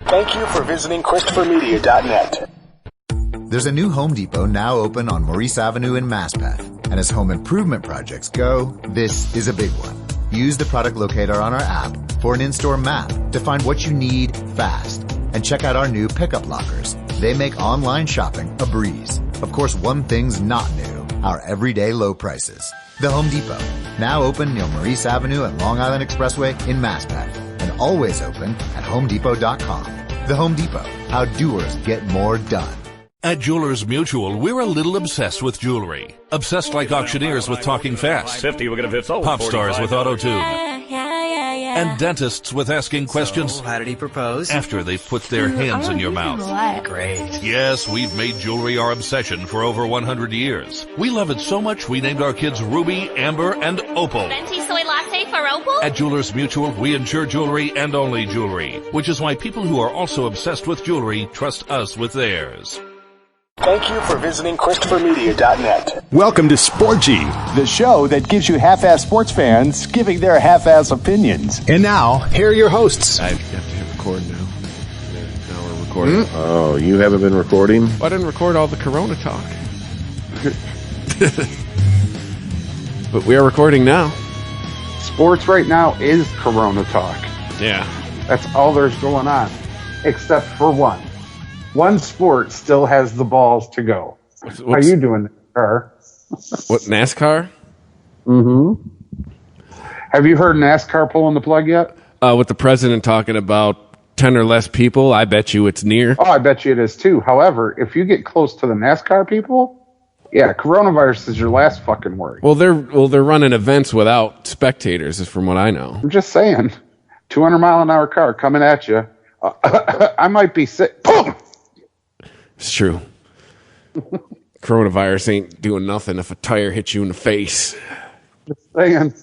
Thank you for visiting ChristopherMedia.net. There's a new Home Depot now open on Maurice Avenue in Maspeth. And as home improvement projects go, this is a big one. Use the product locator on our app for an in-store map to find what you need fast. And check out our new pickup lockers. They make online shopping a breeze. Of course, one thing's not new, our everyday low prices. The Home Depot, now open near Maurice Avenue and Long Island Expressway in Maspeth. And always open at HomeDepot.com. The Home Depot, how doers get more done. At Jewelers Mutual, we're a little obsessed with jewelry. Obsessed like auctioneers with talking fast. 50, we're gonna fit sold. Pop stars with auto-tune. Yeah. And dentists with asking questions. So, how did he propose? After they've put their hands in your mouth. Great. Yes, we've made jewelry our obsession for over 100 years. We love it so much we named our kids Ruby, Amber, and Opal. Venti soy latte for Opal? At Jewelers Mutual, we insure jewelry and only jewelry, which is why people who are also obsessed with jewelry trust us with theirs. Thank you for visiting ChristopherMedia.net. Welcome to Sport G, the show that gives you half-ass sports fans giving their half-ass opinions. And now, here are your hosts. I have to hit record now. Now we're recording. Oh, you haven't been recording? I didn't record all the Corona talk. But we are recording now. Sports right now is Corona talk. Yeah. That's all there's going on. Except for one. One sport still has the balls to go. How are you doing, Car? What, NASCAR? Mm-hmm. Have you heard NASCAR pulling the plug yet? With the president talking about 10 or less people, I bet you it's near. Oh, I bet you it is too. However, if you get close to the NASCAR people, yeah, coronavirus is your last fucking worry. Well, they're running events without spectators, is from what I know. I'm just saying, 200-mile-an-hour car coming at you. I might be sick. Boom! It's true. Coronavirus ain't doing nothing if a tire hits you in the face. Just saying.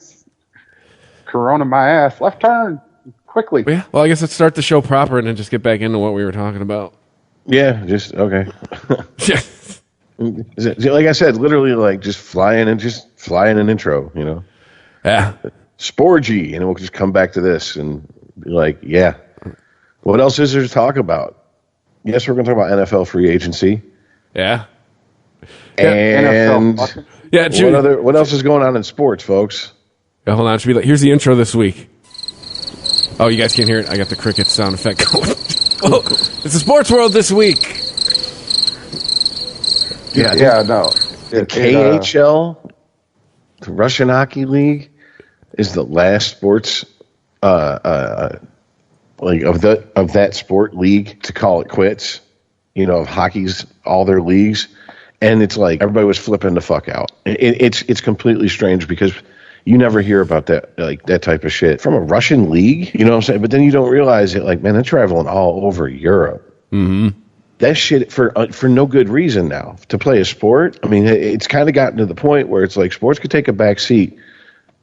Corona my ass. Left turn. Quickly. Yeah. Well, I guess let's start the show proper and then just get back into what we were talking about. Yeah, just, okay. Like I said, literally like just flying an intro, you know? Yeah. Sporgy, and we'll just come back to this and be like, yeah. What else is there to talk about? Yes, we're going to talk about NFL free agency. Yeah. And yeah, what else is going on in sports, folks? Yeah, hold on. It should be like, here's the intro this week. Oh, you guys can't hear it? I got the cricket sound effect going. Oh, it's the sports world this week. No. The KHL, the Russian Hockey League, is the last sports like of that sport league to call it quits. You know, of hockey's all their leagues, and it's like everybody was flipping the fuck out. It's completely strange because you never hear about that, like that type of shit from a Russian league. You know what I'm saying? But then you don't realize it. Like, man, they're traveling all over Europe. Mm-hmm. That shit for no good reason now to play a sport. I mean, it's kind of gotten to the point where it's like sports could take a back seat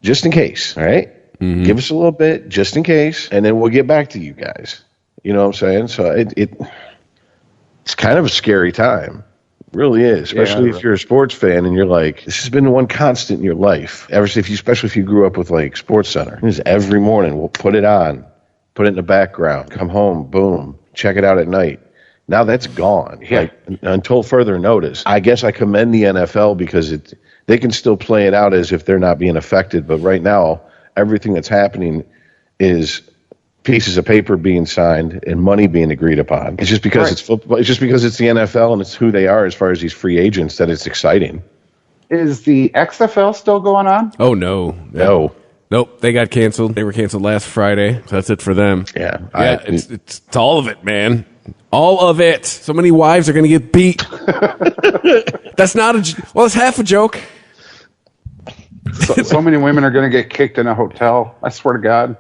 just in case. All right, give us a little bit just in case, and then we'll get back to you guys. You know what I'm saying? So it's kind of a scary time. It really is, especially if you're a sports fan and you're like, this has been one constant in your life. Especially if you grew up with like Sports Center. This is every morning. We'll put it on, put it in the background, come home, boom, check it out at night. Now that's gone. Yeah. Like, until further notice. I guess I commend the NFL because they can still play it out as if they're not being affected. But right now, everything that's happening is pieces of paper being signed and money being agreed upon. It's just because it's football. It's just because it's the NFL and it's who they are as far as these free agents that it's exciting. Is the XFL still going on? Oh, no. Nope, they got canceled. They were canceled last Friday, so that's it for them. Yeah. It's all of it, man. All of it. So many wives are going to get beat. That's not it's half a joke. So many women are going to get kicked in a hotel. I swear to God.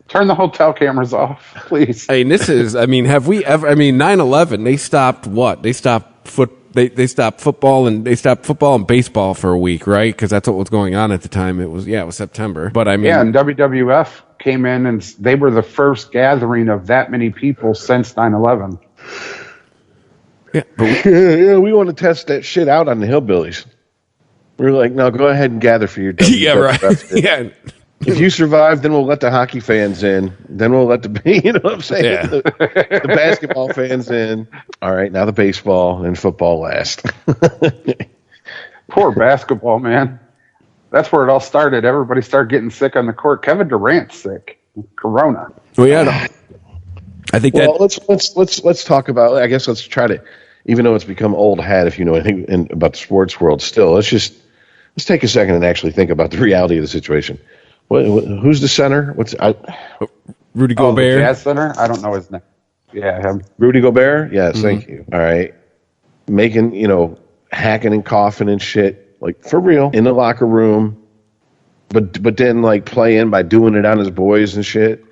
Turn the hotel cameras off, please. I mean, have we ever, 9/11, they stopped what? They stopped football and baseball for a week, right? Because that's what was going on at the time. It was September. But I mean, yeah, and WWF came in and they were the first gathering of that many people since 9/11. Yeah, we want to test that shit out on the hillbillies. We were like, no, go ahead and gather for your yeah, right. Yeah. If you survive, then we'll let the hockey fans in. Then we'll let you know what I'm saying? Yeah. The basketball fans in. All right, now the baseball and football last. Poor basketball, man. That's where it all started. Everybody started getting sick on the court. Kevin Durant's sick. Corona. Well, yeah. I think let's talk about. I guess let's try to, even though it's become old hat, if you know anything about the sports world, still let's take a second and actually think about the reality of the situation. Who's the center? Rudy Gobert? The Jazz center? I don't know his name. Yeah, him. Rudy Gobert? Yes, thank you. All right. Making, hacking and coughing and shit, like for real, in the locker room, but then like playing by doing it on his boys and shit,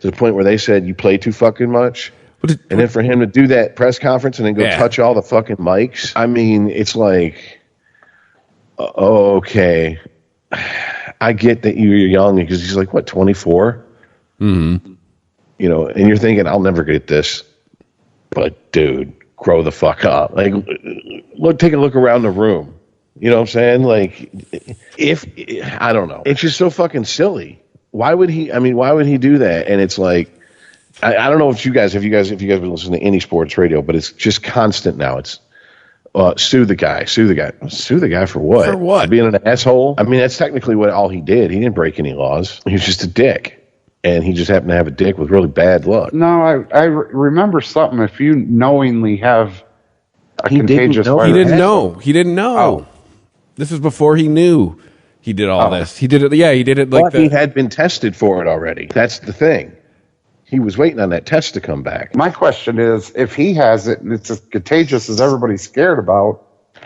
to the point where they said, you play too fucking much. And then for him to do that press conference and then go touch all the fucking mics, I mean, it's like, okay. I get that you're young because he's like, 24? Mm-hmm. And you're thinking, I'll never get this. But, dude, grow the fuck up. Like, take a look around the room. You know what I'm saying? Like, I don't know. It's just so fucking silly. Why would he do that? And it's like, I don't know if you guys been listening to any sports radio, but it's just constant now. It's, sue the guy for what? For what? Being an asshole? I mean, that's technically all he did. He didn't break any laws. He was just a dick. And he just happened to have a dick with really bad luck. No, I remember something. If you knowingly have a contagious virus. He didn't know. Oh. This was before he knew he did all this. He did it. Yeah, he did it like that. He had been tested for it already. That's the thing. He was waiting on that test to come back. My question is, if he has it and it's as contagious as everybody's scared about,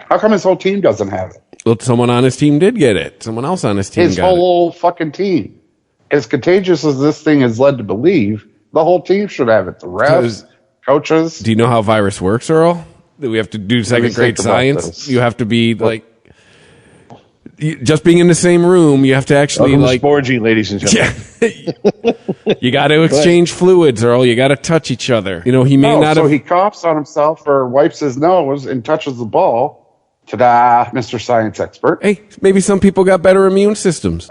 how come his whole team doesn't have it? Well, someone on his team did get it. Someone else on his team got it. His whole fucking team. As contagious as this thing is led to believe, the whole team should have it. The refs, coaches. Do you know how virus works, Earl? That we have to do second grade science? You have to be like... just being in the same room, you have to actually Sporgy, ladies and gentlemen. You got to exchange fluids, Earl. You got to touch each other. He may not. So he coughs on himself or wipes his nose and touches the ball. Ta-da, Mr. Science Expert. Hey, maybe some people got better immune systems.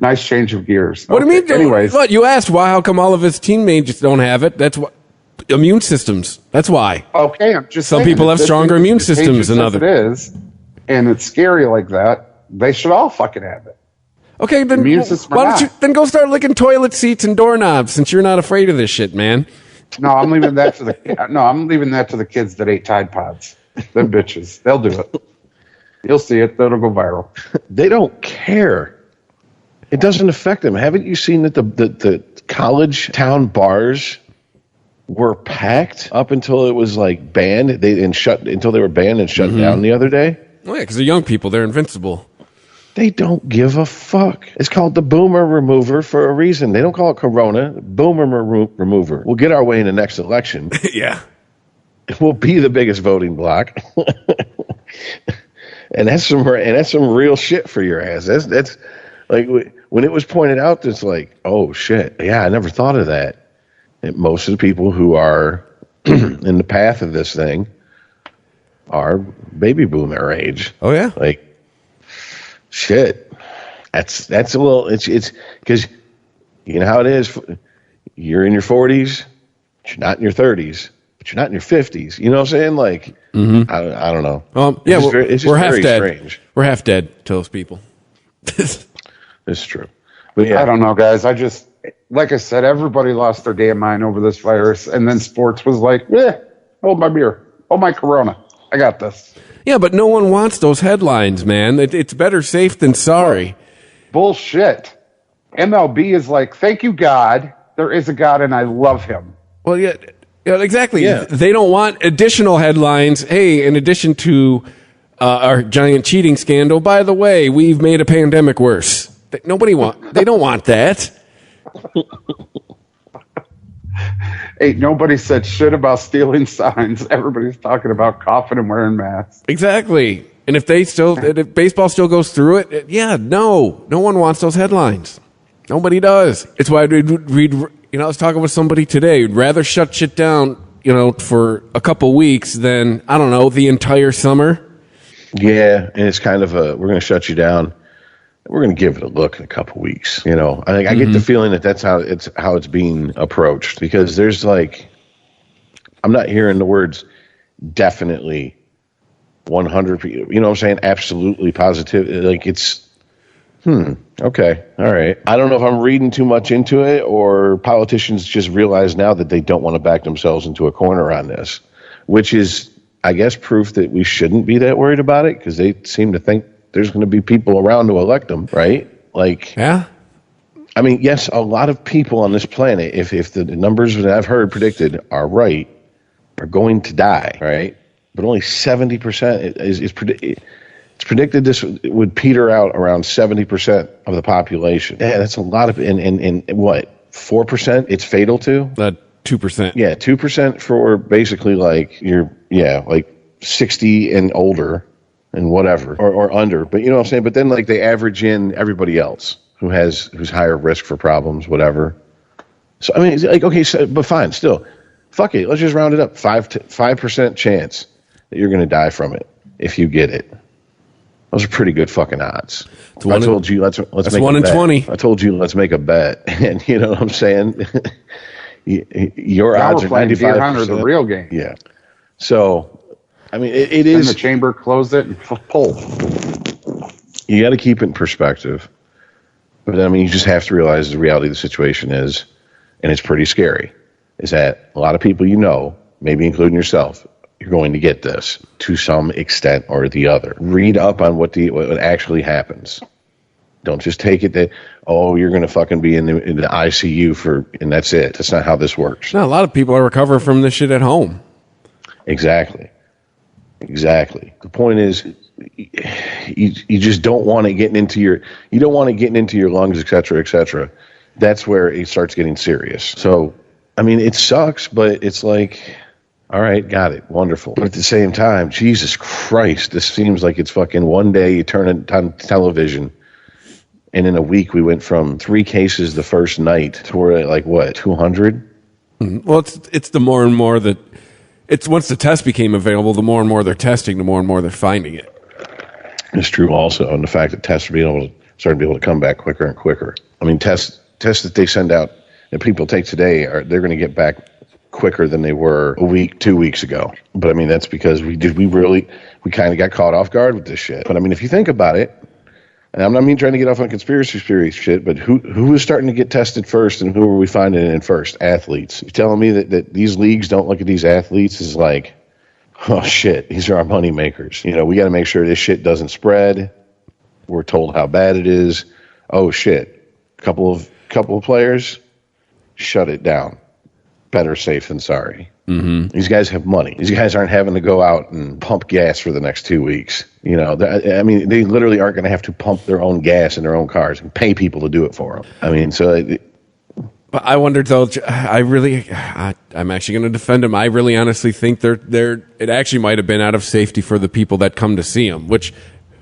Nice change of gears. What do you mean? Anyways, what you asked? Why? How come all of his teammates don't have it? That's what. Immune systems. That's why. Okay, I'm just some saying, people have stronger immune systems than others. It is, and it's scary like that. They should all fucking have it. Okay, then why don't you then go start licking toilet seats and doorknobs since you're not afraid of this shit, man? No, I'm leaving that to the kids that ate Tide Pods. Them bitches, they'll do it. You'll see it. That'll go viral. They don't care. It doesn't affect them. Haven't you seen that the college town bars were packed up until it was like banned? Until they were banned and shut down the other day. Oh yeah, because they're young people. They're invincible. They don't give a fuck. It's called the boomer remover for a reason. They don't call it Corona. Boomer remover. We'll get our way in the next election. Yeah. We'll be the biggest voting bloc. and that's some real shit for your ass. That's like when it was pointed out, it's like, oh shit. Yeah, I never thought of that. And most of the people who are in the path of this thing are baby boomer age. Oh yeah. Like, shit. That's a little, it's because you know how it is. You're in your 40s, but you're not in your 30s, but you're not in your 50s. You know what I'm saying? Like, I don't know. Yeah, it's just we're half very dead. Strange. We're half dead to those people. It's true. But yeah. I don't know, guys. Like I said, everybody lost their damn mind over this virus, and then sports was like, hold my beer. Hold my Corona. I got this. Yeah, but no one wants those headlines, man. It's better safe than sorry. Bullshit. MLB is like, thank you, God. There is a God, and I love him. Well, yeah exactly. Yeah. They don't want additional headlines. Hey, in addition to our giant cheating scandal, by the way, we've made a pandemic worse. They don't want that. Ain't nobody said shit about stealing signs. Everybody's talking about coughing and wearing masks. Exactly. And if baseball still goes through it, no one wants those headlines. Nobody does. It's why I was talking with somebody today. We'd rather shut shit down, for a couple weeks than, I don't know, the entire summer. Yeah. And it's kind of we're going to shut you down. we're going to give it a look in a couple weeks. You know, I get the feeling that that's how it's being approached, because there's like, I'm not hearing the words definitely 100, you know what I'm saying? Absolutely positive. Like it's, okay. All right. I don't know if I'm reading too much into it, or politicians just realize now that they don't want to back themselves into a corner on this, which is, I guess, proof that we shouldn't be that worried about it, because they seem to think there's going to be people around to elect them, right? Like, yeah. I mean, yes, a lot of people on this planet, if the numbers that I've heard predicted are right, are going to die, right? But only 70% is predicted. It's predicted this would peter out around 70% of the population. Yeah, that's a lot of, in what, 4% it's fatal to? 2%. Yeah, 2% for basically like like 60 and older and whatever, or under. But you know what I'm saying? But then like they average in everybody else who's higher risk for problems, whatever. So I mean, it's like, okay, so, but fine, still, fuck it. Let's just round it up. 5% chance that you're going to die from it if you get it. Those are pretty good fucking odds. I told you let's make a bet. 1 in 20. I told you let's make a bet, and you know what I'm saying. Your now odds we're are playing 95%. Deer Hunter, the real game. Yeah. So, I mean, it is. And the chamber closed it and pulled. You got to keep it in perspective, but I mean, you just have to realize the reality of the situation is, and it's pretty scary, is that a lot of people, you know, maybe including yourself, you're going to get this to some extent or the other. Read up on what actually happens. Don't just take it that, oh, you're going to fucking be in the ICU and that's it. That's not how this works. No, a lot of people are recovering from this shit at home. Exactly. The point is, you just don't want it getting into your lungs, et cetera. That's where it starts getting serious. So, I mean, it sucks, but it's like, all right, got it. Wonderful. But at the same time, Jesus Christ, this seems like it's fucking one day you turn it on television, and in a week we went from 3 cases the first night to we're at like, what, 200? Well, it's the more and more that it's once the test became available, the more and more they're testing, the more and more they're finding it. It's true also, and the fact that tests are starting to be able to come back quicker and quicker. I mean, tests that they send out that people take today they're going to get back quicker than they were a week, 2 weeks ago. But I mean, that's because we kind of got caught off guard with this shit. But I mean, if you think about it, and I'm not trying to get off on conspiracy theory shit, but who was starting to get tested first, and who were we finding in first? Athletes. You're telling me that these leagues don't look at these athletes as like, oh shit, these are our money makers. You know, we got to make sure this shit doesn't spread. We're told how bad it is. Oh shit, couple of players, shut it down. Better safe than sorry. Mm-hmm. These guys have money. These guys aren't having to go out and pump gas for the next 2 weeks. You know, I mean, they literally aren't going to have to pump their own gas in their own cars and pay people to do it for them. I mean, so. But I wondered though. I'm actually going to defend them. I really honestly think it actually might have been out of safety for the people that come to see them, which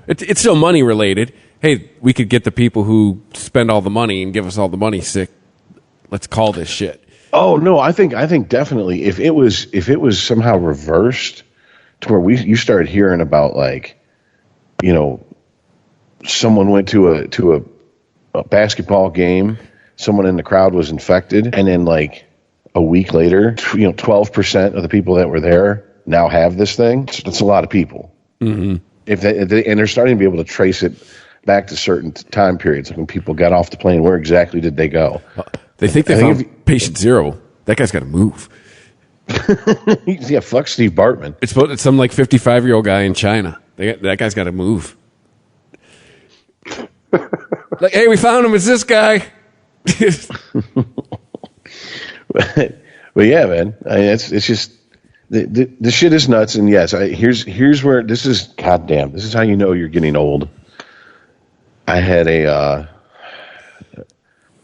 it's still money related. Hey, we could get the people who spend all the money and give us all the money sick. Let's call this shit. Oh no, I think definitely if it was somehow reversed to where you started hearing about, like, you know, someone went to a basketball game, someone in the crowd was infected, and then like a week later, 12% of the people that were there now have this thing. That's a lot of people. Mm-hmm. If they're starting to be able to trace it back to certain time periods, like when people got off the plane, where exactly did they go? They think they found patient 0. That guy's got to move. Yeah, fuck Steve Bartman. It's some like 55-year-old guy in China. That guy's got to move. Like, hey, we found him. It's this guy. But yeah, man. I mean, it's just the shit is nuts. And yes, here's where this is. Goddamn, this is how you know you're getting old. I had an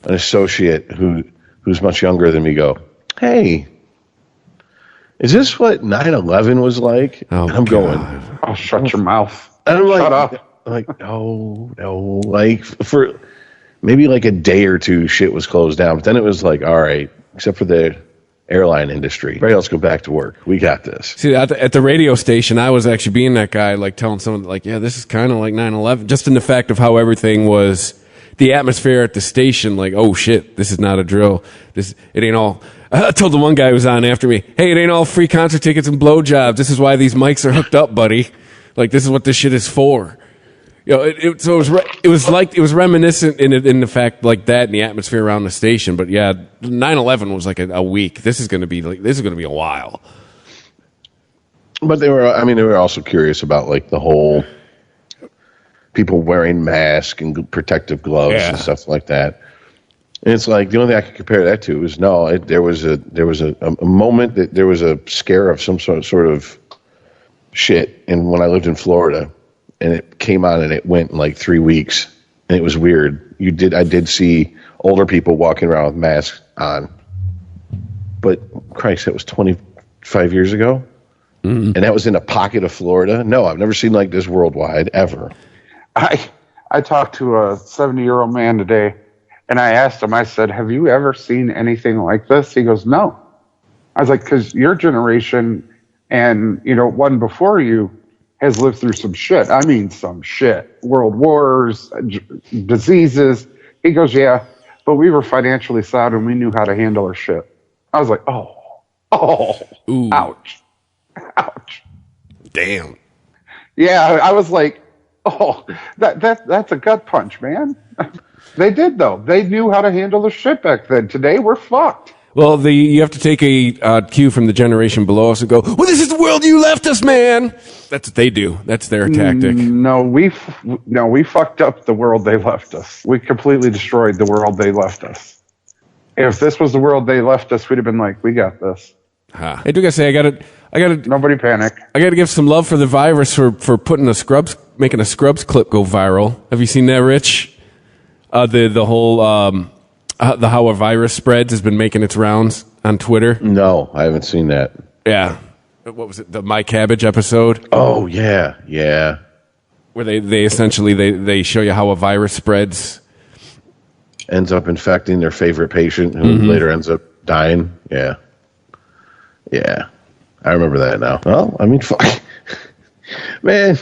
associate who's much younger than me go, hey, is this what 9/11 was like? Oh, and I'm going, oh, shut your mouth. And I'm like, shut up. I'm like, no, like for maybe like a day or two, shit was closed down. But then it was like, all right, except for the airline industry. Everybody else go back to work. We got this. See, at the radio station, I was actually being that guy, like telling someone, like, yeah, this is kind of like 9/11, just in the fact of how everything was, the atmosphere at the station, like, oh shit, this is not a drill. It ain't all. I told the one guy who was on after me, hey, it ain't all free concert tickets and blowjobs. This is why these mics are hooked up, buddy. Like, this is what this shit is for. You know, it was reminiscent in the fact like that and the atmosphere around the station. But yeah, 9/11 was like a week. This is going to be a while. But they were also curious about like the whole people wearing masks and protective gloves and stuff like that. And it's like the only thing I could compare that to is there was a moment that there was a scare of some sort of shit, and when I lived in Florida. And it came on and it went in like 3 weeks, and it was weird. I did see older people walking around with masks on, but Christ, that was 25 years ago, and that was in a pocket of Florida. No, I've never seen like this worldwide ever. I talked to a 70-year-old man today, and I asked him. I said, "Have you ever seen anything like this?" He goes, "No." I was like, "Because your generation and one before you has lived through some shit. I mean, some shit. World wars, diseases." He goes, "Yeah, but we were financially sound and we knew how to handle our shit." I was like, ooh. Ouch. Damn. Yeah, I was like, that's a gut punch, man. They did, though. They knew how to handle the shit back then. Today, we're fucked. Well, you have to take a cue from the generation below us and go, well, this is the world you left us, man. That's what they do. That's their tactic. No, we fucked up the world they left us. We completely destroyed the world they left us. If this was the world they left us, we'd have been like, we got this. Huh. I do gotta say, I gotta. Nobody panic. I gotta give some love for the virus for making a Scrubs clip go viral. Have you seen that, Rich? The whole how a virus spreads has been making its rounds on Twitter. No, I haven't seen that. Yeah. What was it? The My Cabbage episode? Oh, yeah. Where they essentially they show you how a virus spreads. Ends up infecting their favorite patient who later ends up dying. Yeah. I remember that now. Well, I mean, fuck. Man,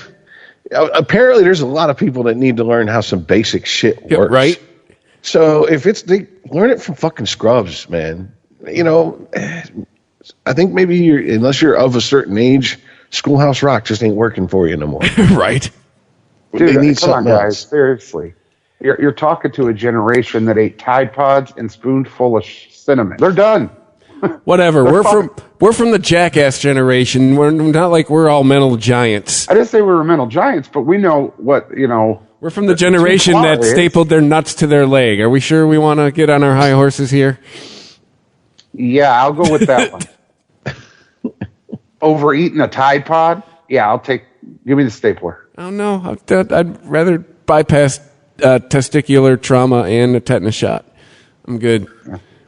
apparently there's a lot of people that need to learn how some basic shit works. Yeah, right? So if they learn it from fucking Scrubs, man, I think maybe unless you're of a certain age, Schoolhouse Rock just ain't working for you no more. Right. Dude, they need come on, something guys. else. Seriously. You're talking to a generation that ate Tide Pods and spoonful of cinnamon. They're done. Whatever. We're from the jackass generation. We're not like we're all mental giants. I didn't say we were mental giants, but we know what, We're from the generation that stapled their nuts to their leg. Are we sure we want to get on our high horses here? Yeah, I'll go with that one. Overeating a Tide Pod? Yeah, give me the stapler. Oh, no. I'd rather bypass testicular trauma and a tetanus shot. I'm good.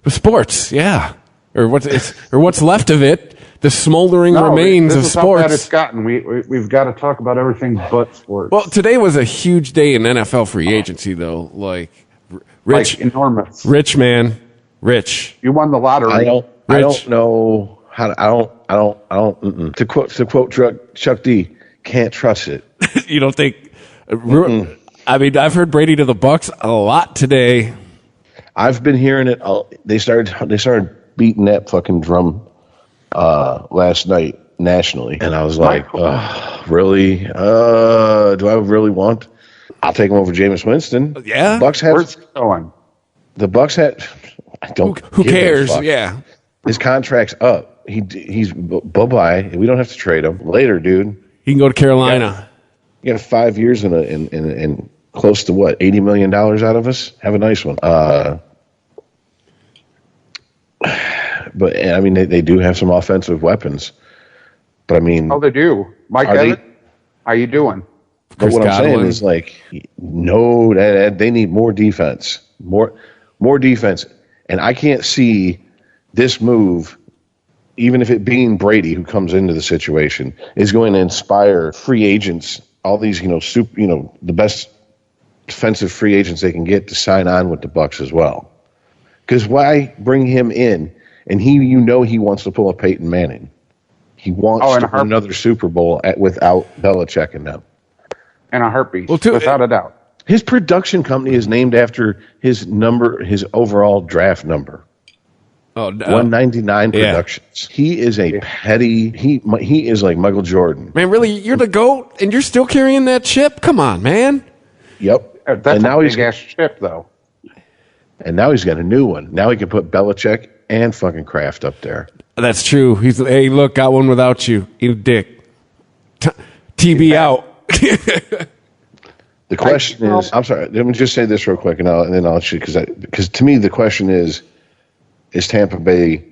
But sports, yeah. Or what's left of it, the smoldering remains of sports. This is how bad it's gotten. We've got to talk about everything but sports. Well, today was a huge day in NFL free agency, though. Like, Rich, like enormous. Rich, man, Rich. You won the lottery. I don't know how to. I don't. To quote Chuck D, can't trust it. You don't think? I mean, I've heard Brady to the Bucks a lot today. I've been hearing it. They started beating that fucking drum last night nationally, and I was like, really? Do I really want? I'll take him over Jameis Winston. Yeah, where's it going? The Bucks had. I don't. Who cares? Yeah, his contract's up. He's bye-bye. We don't have to trade him later, dude. He can go to Carolina. You got 5 years and close to what, $80 million out of us? Have a nice one. But I mean, they do have some offensive weapons. But I mean, they do. Mike Evans, how you doing? But what I'm saying is, like, no, they need more defense, more defense, and I can't see this move, even if it being Brady who comes into the situation, is going to inspire free agents, all these, the best defensive free agents they can get to sign on with the Bucks as well. Because why bring him in And he wants to pull a Peyton Manning. He wants to win another Super Bowl without Belichick and them. And a heartbeat, without a doubt. His production company is named after his overall draft number. 199 Productions. He is a petty. He is like Michael Jordan. Man, really, you're the GOAT, and you're still carrying that chip? Come on, man. Yep. That's a big-ass chip, though. And now he's got a new one. Now he can put Belichick and fucking Kraft up there. That's true. He's hey, look, got one without you. Eat a dick. TB out. The question is, I'm sorry. Let me just say this real quick, and then I'll shoot because to me the question is Tampa Bay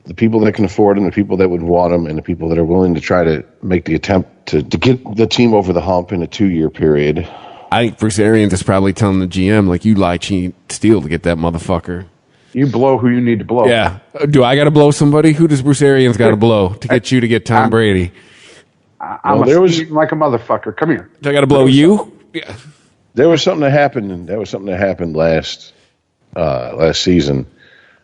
the people that can afford him, the people that would want him, and the people that are willing to try to make the attempt to get the team over the hump in a 2-year period. I think Bruce Arians is probably telling the GM, like, you lie, cheat, steal to get that motherfucker. You blow who you need to blow. Yeah. Do I got to blow somebody? Who does Bruce Arians got to blow to get you to get Tom Brady? I'm like a motherfucker. Come here. Do I got to blow you? Yeah. There was something that happened. Last season,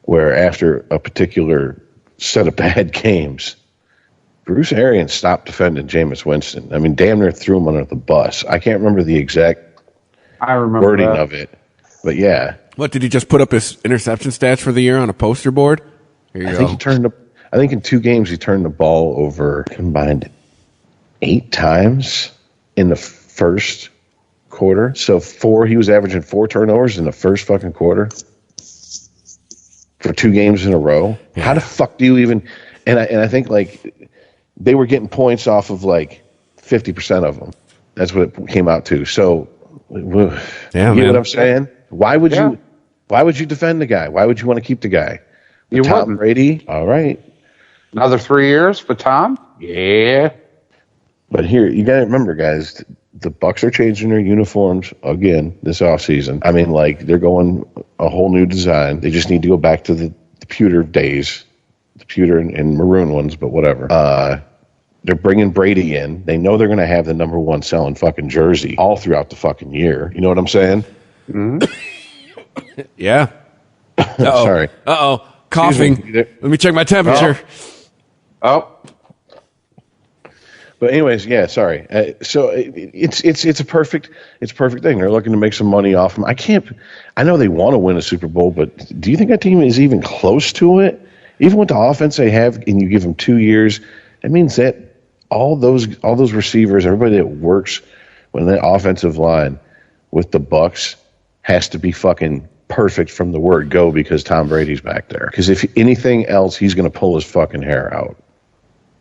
where after a particular set of bad games, Bruce Arians stopped defending Jameis Winston. I mean, damn near threw him under the bus. I can't remember the exact wording of it, but yeah. What, did he just put up his interception stats for the year on a poster board? Here you go. I think in 2 games he turned the ball over combined 8 times in the first quarter. So he was averaging 4 turnovers in the first fucking quarter for 2 games in a row. Yeah. How the fuck do you even? And I think like they were getting points off of like 50% of them. That's what it came out to. So, you know what I'm saying? Why would you defend the guy? Why would you want to keep the guy? Tom Brady, all right. Another 3 years for Tom? Yeah. But here, you got to remember, guys, the Bucs are changing their uniforms again this offseason. I mean, like, they're going a whole new design. They just need to go back to the pewter days, the pewter and maroon ones, but whatever. They're bringing Brady in. They know they're going to have the number 1 selling fucking jersey all throughout the fucking year. You know what I'm saying? Mm-hmm. Yeah. Sorry. Uh-oh. Coughing. Let me check my temperature. Oh. But anyways, yeah, sorry. So it's a perfect thing. They're looking to make some money off him. I know they want to win a Super Bowl, but do you think that team is even close to it? Even with the offense they have, and you give them 2 years, that means that all those receivers, everybody that works when that offensive line with the Bucs has to be fucking perfect from the word go because Tom Brady's back there. Because if anything else, he's going to pull his fucking hair out.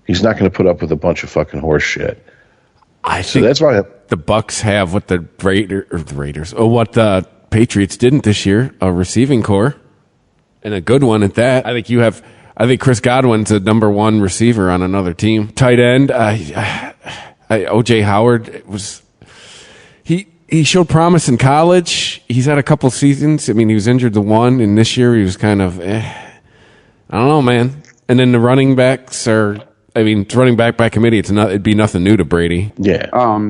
He's not going to put up with a bunch of fucking horse shit. I think that's why the Bucs have what the Patriots didn't this year, a receiving core, and a good one at that. I think Chris Godwin's a number 1 receiver on another team. Tight end, O.J. Howard was he showed promise in college. He's had a couple seasons. I mean, he was injured the one, and this year he was kind of I don't know, man. And then the running backs are. I mean, it's running back by committee. It'd be nothing new to Brady. Yeah.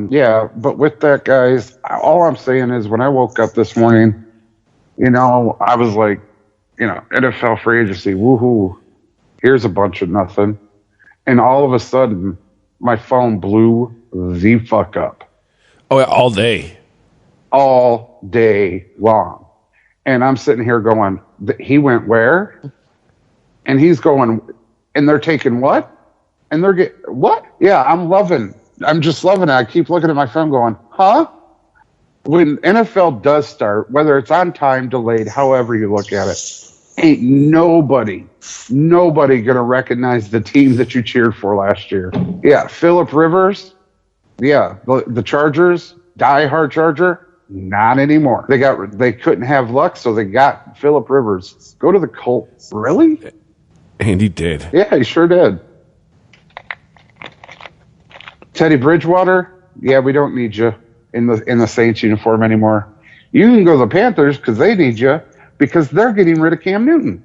Yeah, but with that, guys, all I'm saying is when I woke up this morning, I was like, NFL free agency, woohoo! Here's a bunch of nothing, and all of a sudden, my phone blew the fuck up. Oh, all day long, and I'm sitting here going, he went where? And he's going, and they're taking what? And they're getting, what? Yeah, I'm just loving it. I keep looking at my phone going, huh? When NFL does start, whether it's on time, delayed, however you look at it, ain't nobody going to recognize the team that you cheered for last year. Yeah, Phillip Rivers, yeah, the Chargers, diehard Charger, not anymore. They couldn't have luck, so they got Phillip Rivers. Go to the Colts. Really? And he did. Yeah, he sure did. Teddy Bridgewater, yeah, we don't need you in the Saints uniform anymore. You can go to the Panthers because they need you because they're getting rid of Cam Newton.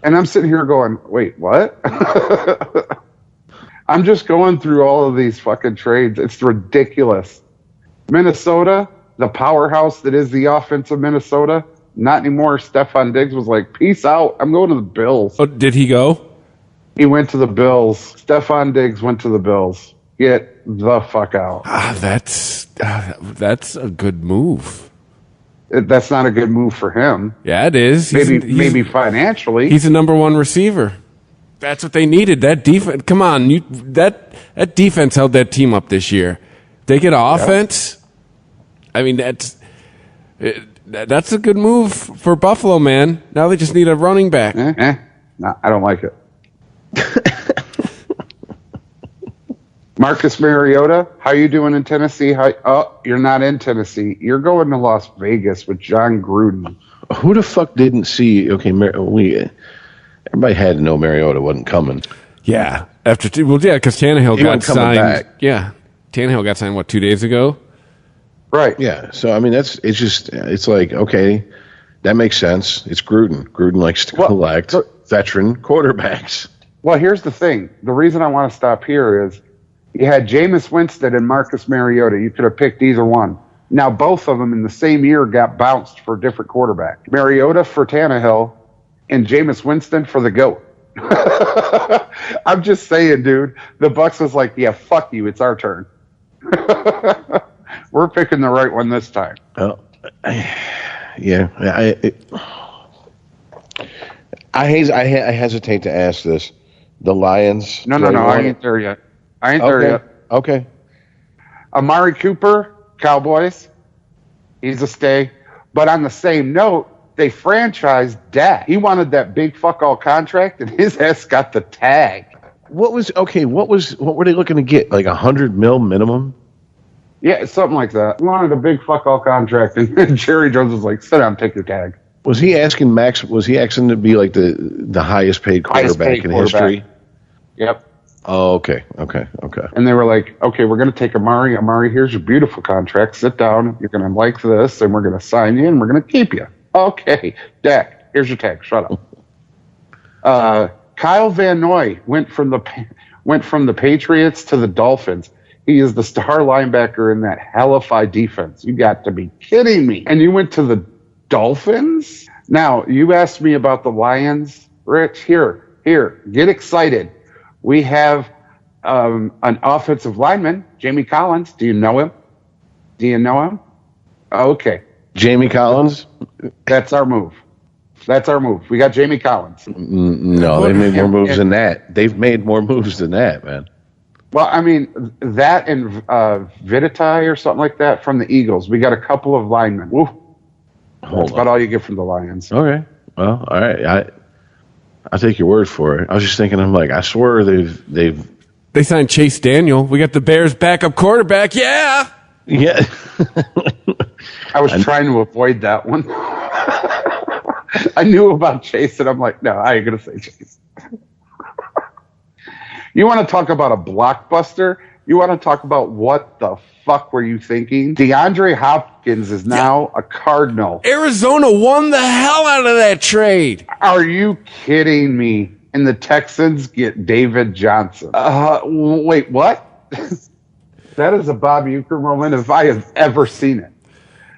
And I'm sitting here going, wait, what? I'm just going through all of these fucking trades. It's ridiculous. Minnesota, the powerhouse that is the offense of Minnesota, Not anymore. Stefan Diggs was like, peace out. I'm going to the Bills. Oh, did he go? He went to the Bills. Stefan Diggs went to the Bills. Get the fuck out. That's a good move. That's not a good move for him. Yeah, it is. Maybe financially. He's a number one receiver. That's what they needed. That defense. Come on, that defense held that team up this year. They get offense. I mean, that's a good move for Buffalo, man. Now they just need a running back. No, I don't like it. Marcus Mariota, how you doing in Tennessee? You're not in Tennessee. You're going to Las Vegas with John Gruden. Who the fuck didn't see? Okay, everybody had to know Mariota wasn't coming. Yeah, because Tannehill got signed. Back. Yeah, Tannehill got signed 2 days ago. Right. Yeah. So I mean, it's like, okay, that makes sense. It's Gruden. Gruden likes to collect veteran quarterbacks. Well, here's the thing. The reason I want to stop here is you had Jameis Winston and Marcus Mariota. You could have picked either one. Now, both of them in the same year got bounced for different quarterback. Mariota for Tannehill and Jameis Winston for the GOAT. I'm just saying, dude. The Bucs was like, yeah, fuck you. It's our turn. We're picking the right one this time. I hesitate to ask this. The Lions. No. I ain't there yet. Okay. Amari Cooper, Cowboys. He's a stay. But on the same note, they franchised Dak. He wanted that big fuck all contract, and his ass got the tag. What were they looking to get? Like $100 million minimum? Yeah, something like that. He wanted a big fuck all contract, and Jerry Jones was like, sit down, take your tag. Was he asking to be like the highest paid quarterback in history? Yep. Oh, okay. And they were like, okay, we're going to take Amari. Amari, here's your beautiful contract. Sit down. You're going to like this, and we're going to sign you, and we're going to keep you. Okay. Dak, here's your tag. Shut up. Kyle Van Noy went from the Patriots to the Dolphins. He is the star linebacker in that hellified defense. You got to be kidding me. And you went to the Dolphins? Now, you asked me about the Lions. Rich, here, get excited. We have an offensive lineman, Jamie Collins. Do you know him? Okay. Jamie Collins? That's our move. We got Jamie Collins. No, they made more moves than that. They've made more moves than that, man. Well, I mean, that and Vitatai or something like that from the Eagles. We got a couple of linemen. Woo. That's about all you get from the Lions. Okay. Well, all right. I'll take your word for it. I was just thinking, I swear they signed Chase Daniel. We got the Bears' backup quarterback. Yeah. Yeah. I was trying to avoid that one. I knew about Chase, and I'm like, no, I ain't going to say Chase. You want to talk about a blockbuster? You want to talk about what the fuck were you thinking? DeAndre Hopkins is now a Cardinal. Arizona won the hell out of that trade. Are you kidding me? And the Texans get David Johnson. Wait, what? That is a Bob Uecker moment if I have ever seen it.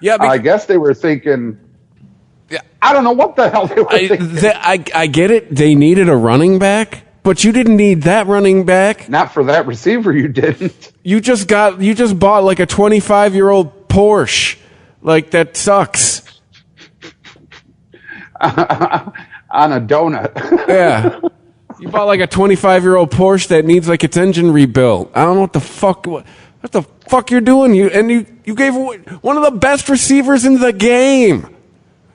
Yeah, I guess they were thinking. Yeah, I don't know what the hell they were thinking. I get it. They needed a running back. But you didn't need that running back. Not for that receiver, you didn't. You just bought like a 25-year-old Porsche. Like, that sucks. On a donut. Yeah. You bought like a 25-year-old Porsche that needs like its engine rebuilt. I don't know what the fuck you're doing. You gave one of the best receivers in the game.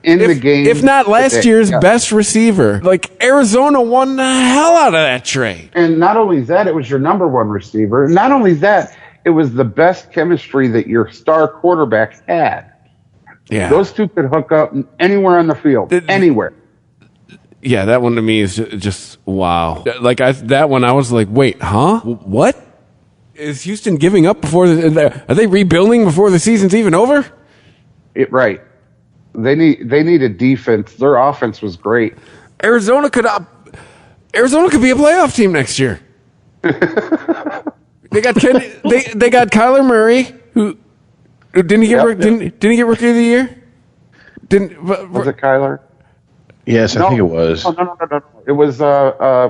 The game. If not last year's best receiver. Like, Arizona won the hell out of that trade. And not only that, it was your number one receiver. Not only that, it was the best chemistry that your star quarterback had. Yeah. Those two could hook up anywhere on the field. Anywhere. Yeah, that one to me is just wow. Like, that one, I was like, wait, huh? What? Is Houston giving up before are they rebuilding before the season's even over? Right. They need a defense. Their offense was great. Arizona could be a playoff team next year. They got they got Kyler Murray, who didn't he get rookie of the year? Was it Kyler? Yes, I think it was. No. It was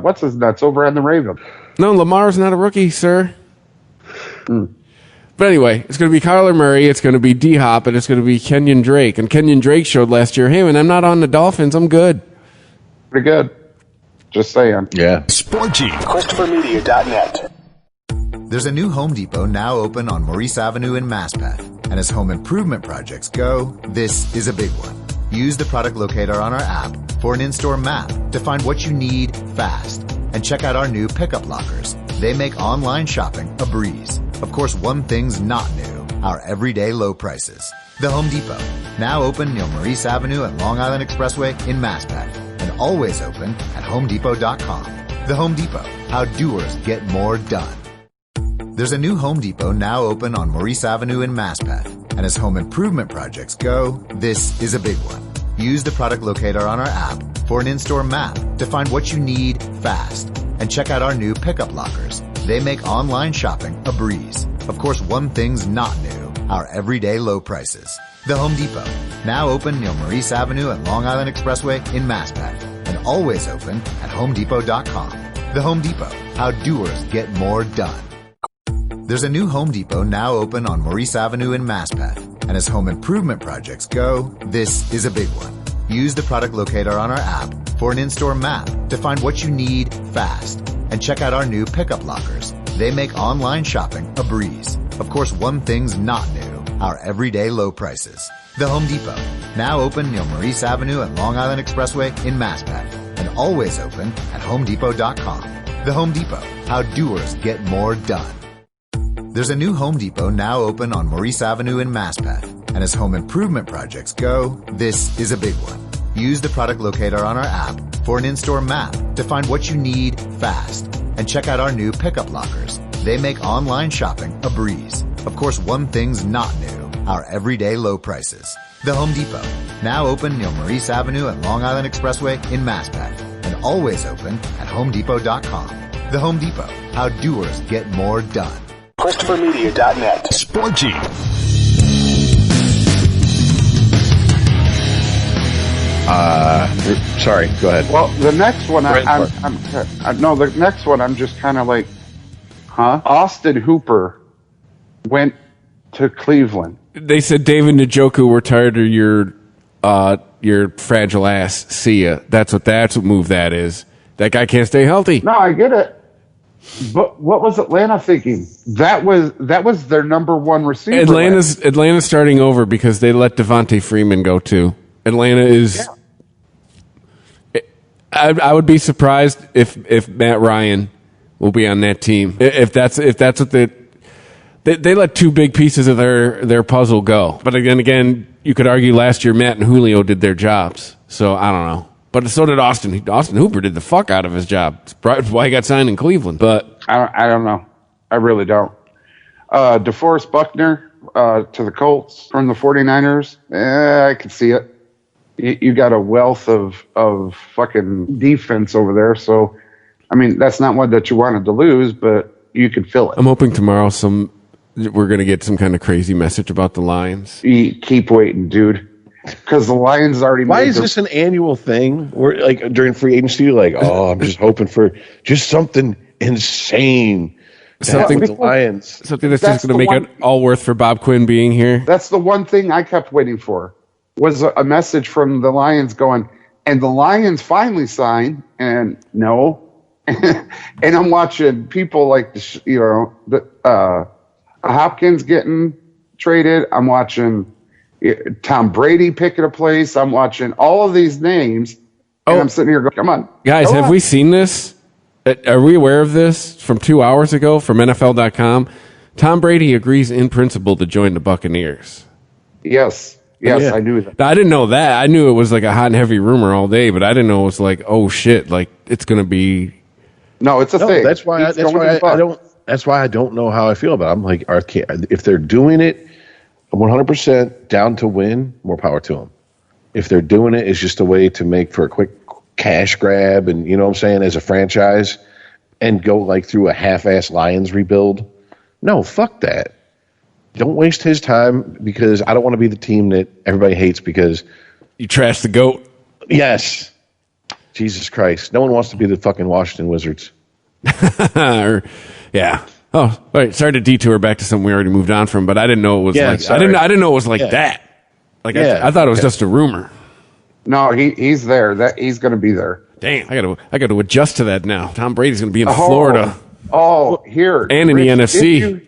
what's his nuts over on the Ravens. No, Lamar's not a rookie, sir. But anyway, it's going to be Kyler Murray, it's going to be D-Hop, and it's going to be Kenyon Drake. And Kenyon Drake showed last year, hey, when I'm not on the Dolphins, I'm good. Pretty good. Just saying. Yeah. Sporgy. ChristopherMedia.net. There's a new Home Depot now open on Maurice Avenue in Maspeth. And as home improvement projects go, this is a big one. Use the product locator on our app for an in-store map to find what you need fast. And check out our new pickup lockers. They make online shopping a breeze. Of course, one thing's not new, our everyday low prices. The Home Depot, now open near Maurice Avenue and Long Island Expressway in Maspeth, and always open at HomeDepot.com. The Home Depot, how doers get more done. There's a new Home Depot now open on Maurice Avenue in Maspeth, and as home improvement projects go, this is a big one. Use the product locator on our app for an in-store map to find what you need fast. And check out our new pickup lockers. They make online shopping a breeze. Of course, one thing's not new, our everyday low prices. The Home Depot, now open near Maurice Avenue and Long Island Expressway in Maspeth, and always open at HomeDepot.com. The Home Depot, how doers get more done. There's a new Home Depot now open on Maurice Avenue in Maspeth, and as home improvement projects go, this is a big one. Use the product locator on our app for an in-store map to find what you need fast. And check out our new pickup lockers. They make online shopping a breeze. Of course, one thing's not new, our everyday low prices. The Home Depot, now open near Maurice Avenue and Long Island Expressway in Maspeth, and always open at HomeDepot.com. The Home Depot, how doers get more done. There's a new Home Depot now open on Maurice Avenue in Maspeth, and as home improvement projects go, this is a big one. Use the product locator on our app for an in-store map to find what you need fast. And check out our new pickup lockers. They make online shopping a breeze. Of course, one thing's not new, our everyday low prices. The Home Depot, now open near Maurice Avenue and Long Island Expressway in Maspeth, and always open at HomeDepot.com. The Home Depot, how doers get more done. ChristopherMedia.net. Sporgy. Sorry, go ahead. Well, the next one, the next one, I'm just kind of like, huh? Austin Hooper went to Cleveland. They said, David Njoku, we're tired of your fragile ass. See ya. That's what move that is. That guy can't stay healthy. No, I get it. But what was Atlanta thinking? That was their number one receiver. Atlanta's starting over because they let Devontae Freeman go too. Atlanta is. Yeah. I would be surprised if Matt Ryan will be on that team. If that's what they let two big pieces of their puzzle go. But again, you could argue last year Matt and Julio did their jobs. So I don't know. But so did Austin. Austin Hooper did the fuck out of his job. That's why he got signed in Cleveland. But I don't know. I really don't. DeForest Buckner to the Colts from the 49ers. I can see it. You got a wealth of fucking defense over there. So, I mean, that's not one that you wanted to lose, but you could fill it. I'm hoping tomorrow we're going to get some kind of crazy message about the Lions. You keep waiting, dude. Because the Lions already. Why is this an annual thing? Where like during free agency, I'm just hoping for just something insane. Something with the Lions. Something that's just going to make it all worth for Bob Quinn being here. That's the one thing I kept waiting for. Was a message from the Lions going, and the Lions finally signed, and no. And I'm watching people like, Hopkins getting traded. I'm watching Tom Brady picking a place. I'm watching all of these names, and I'm sitting here going, come on. Guys, have we seen this? Are we aware of this from 2 hours ago from NFL.com? Tom Brady agrees in principle to join the Buccaneers. Yes. Yes, yeah. I knew that. I didn't know that. I knew it was like a hot and heavy rumor all day, but I didn't know it was like, oh shit, like it's going to be. No, it's a thing. That's why I don't know how I feel about it. I'm like, if they're doing it 100% down to win, more power to them. If they're doing it, it's just a way to make for a quick cash grab, and you know what I'm saying, as a franchise, and go like through a half-ass Lions rebuild. No, fuck that. Don't waste his time, because I don't want to be the team that everybody hates because You trashed the GOAT. Yes. Jesus Christ. No one wants to be the fucking Washington Wizards. Yeah. Oh, all right. Sorry to detour back to something we already moved on from, but I didn't know it was Yeah, like sorry. I didn't know it was like that. Like I thought it was just a rumor. No, he's there. That he's going to be there. Damn, I got to adjust to that now. Tom Brady's going to be in Florida Oh, here and in the NFC.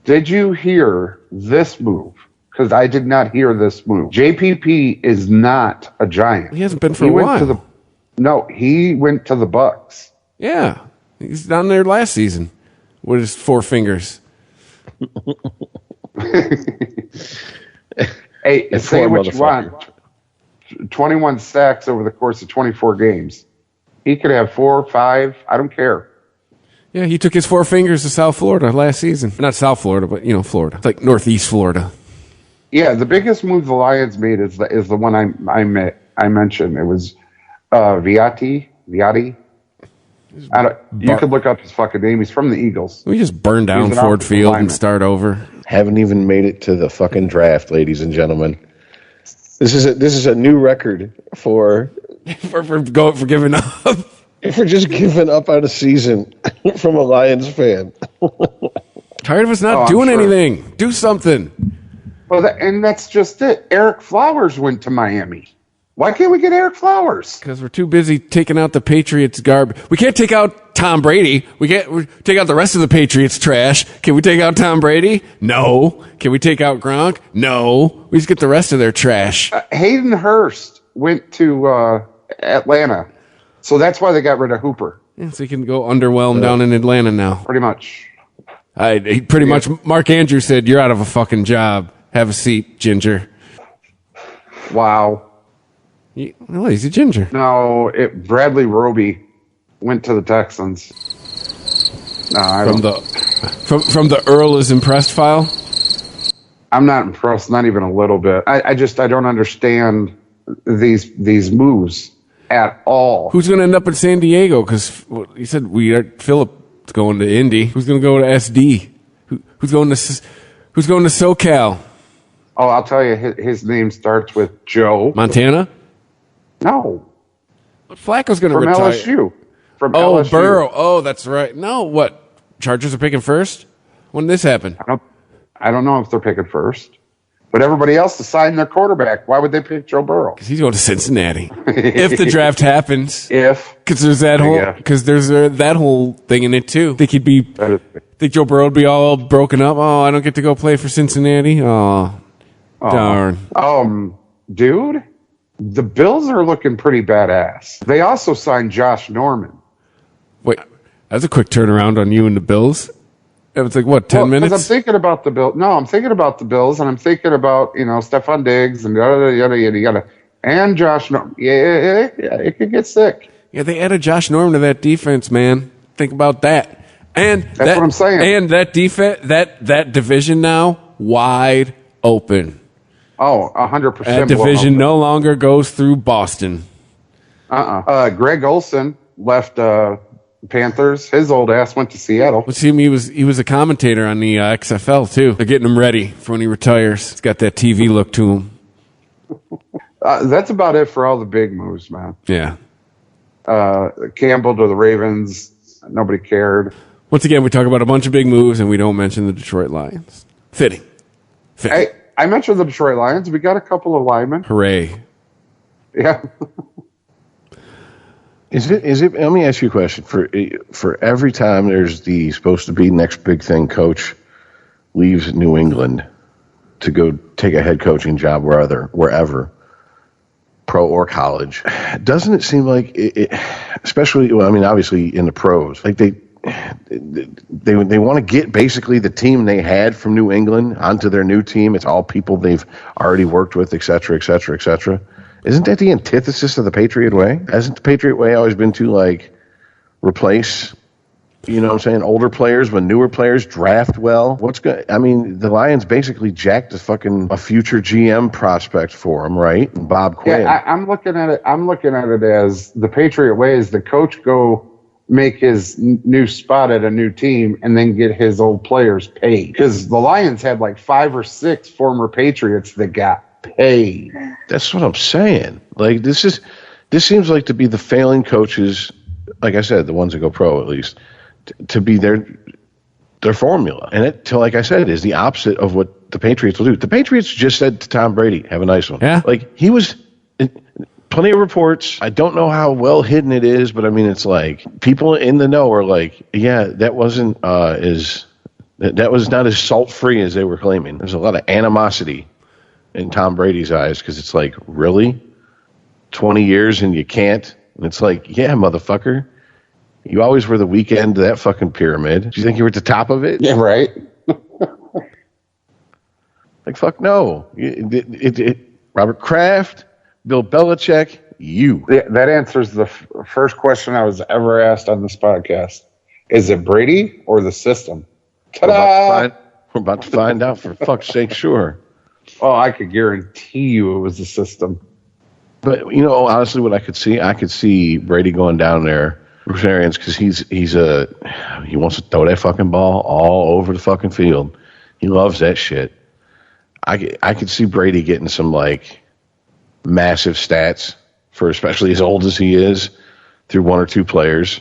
Did you hear this move? Because I did not hear this move. JPP is not a Giant. He hasn't been for a while. He went to the Bucks. Yeah, he's down there last season with his 4 fingers. Hey, say what you want. 21 sacks over the course of 24 games. He could have 4 or 5. I don't care. Yeah, he took his 4 fingers to South Florida last season. Not South Florida, but Florida. It's like Northeast Florida. Yeah, the biggest move the Lions made is the one I mentioned. It was Viatti. You could look up his fucking name. He's from the Eagles. We just burn down Ford Field and start over. Haven't even made it to the fucking draft, ladies and gentlemen. This is a new record for giving up. For just giving up on a season from a Lions fan. Tired of us not doing anything. Do something. Well, and that's just it. Eric Flowers went to Miami. Why can't we get Eric Flowers? Because we're too busy taking out the Patriots garbage. We can't take out Tom Brady. We can't take out the rest of the Patriots trash. Can we take out Tom Brady? No. Can we take out Gronk? No. We just get the rest of their trash. Hayden Hurst went to Atlanta. So that's why they got rid of Hooper. Yeah, so he can go underwhelmed down in Atlanta now. Pretty much. Much. Mark Andrews said, "You're out of a fucking job. Have a seat, Ginger." Wow. Well, he's a Ginger. No, Bradley Roby went to the Texans. No, from the Earl is impressed file. I'm not impressed, not even a little bit. I don't understand these moves at all. Who's going to end up in San Diego? Because you said Philip's going to Indy. Who's going to go to SD? Who's going to SoCal? Oh, I'll tell you, his name starts with Joe. Montana? No. Flacco's going to retire. LSU. From LSU. Burrow. Oh, that's right. No, what? Chargers are picking first? When did this happen? I don't know if they're picking first. But everybody else deciding their quarterback. Why would they pick Joe Burrow? Because he's going to Cincinnati. If the draft happens. Because there's that whole thing in it too. Think Joe Burrow would be all broken up. Oh, I don't get to go play for Cincinnati. Oh, darn. Dude, the Bills are looking pretty badass. They also signed Josh Norman. Wait, that's a quick turnaround on you and the Bills. It's like, what, 10 minutes? I'm thinking about the Bills. No, I'm thinking about the Bills, and I'm thinking about, Stephon Diggs and yada. And Josh Norman. Yeah, it could get sick. Yeah, they added Josh Norman to that defense, man. Think about that. And that's what I'm saying. And that defense, that division now, wide open. Oh, 100%. That division no longer goes through Boston. Greg Olson left Panthers. His old ass went to Seattle. Let's see him. He was a commentator on the XFL too. They're getting him ready for when he retires. He's got that TV look to him. That's about it for all the big moves, man. Yeah. Campbell to the Ravens. Nobody cared. Once again, we talk about a bunch of big moves and we don't mention the Detroit Lions. Fitting. Hey, I mentioned the Detroit Lions. We got a couple of linemen. Hooray. Yeah. Is it? Let me ask you a question. For every time there's the supposed to be next big thing coach leaves New England to go take a head coaching job wherever, pro or college, doesn't it seem like it especially? Well, I mean, obviously in the pros, like they want to get basically the team they had from New England onto their new team. It's all people they've already worked with, et cetera, et cetera, et cetera. Isn't that the antithesis of the Patriot way? Hasn't the Patriot way always been to replace, older players when newer players draft well? The Lions basically jacked a future GM prospect for him, right? And Bob Quinn. Yeah, I'm looking at it as the Patriot way is the coach go make his new spot at a new team and then get his old players paid. Because the Lions had 5 or 6 former Patriots that got paid. That's what I'm saying. Like this seems like to be the failing coaches, like I said, the ones that go pro at least, to be their formula. And it, like I said, is the opposite of what the Patriots will do. The Patriots just said to Tom Brady, have a nice one. Yeah. Like he was plenty of reports. I don't know how well hidden it is, but I mean, it's like people in the know are like, yeah, that wasn't that was not as salt-free as they were claiming. There's a lot of animosity in Tom Brady's eyes because it's like, really? 20 years and you can't? And it's like, yeah, motherfucker. You always were the weak end of that fucking pyramid. Do you think you were at the top of it? Yeah, right. Like, fuck no. Robert Kraft, Bill Belichick, you. That answers the first question I was ever asked on this podcast. Is it Brady or the system? Ta-da! We're about to find out, for fuck's sake, sure. Oh, I could guarantee you it was the system. But, you know, honestly, what I could see Brady going down there, Bruce Arians, because he wants to throw that fucking ball all over the fucking field. He loves that shit. I could see Brady getting some, like, massive stats for especially as old as he is through one or two players.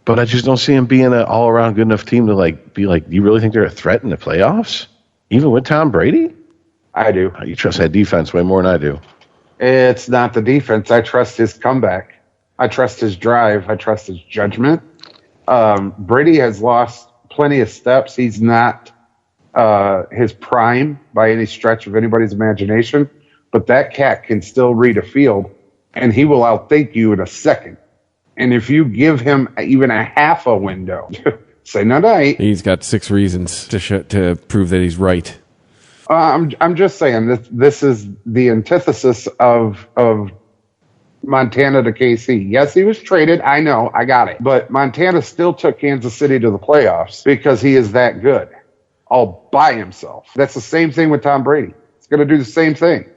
But I just don't see him being an all-around good enough team to be like, do you really think they're a threat in the playoffs? Even with Tom Brady? I do. You trust that defense way more than I do. It's not the defense. I trust his comeback. I trust his drive. I trust his judgment. Brady has lost plenty of steps. He's not his prime by any stretch of anybody's imagination. But that cat can still read a field, and he will outthink you in a second. And if you give him even a half a window, say no night. He's got 6 reasons to prove that he's right. I'm just saying this is the antithesis of Montana to KC. Yes, he was traded. I know. I got it. But Montana still took Kansas City to the playoffs because he is that good all by himself. That's the same thing with Tom Brady. He's going to do the same thing.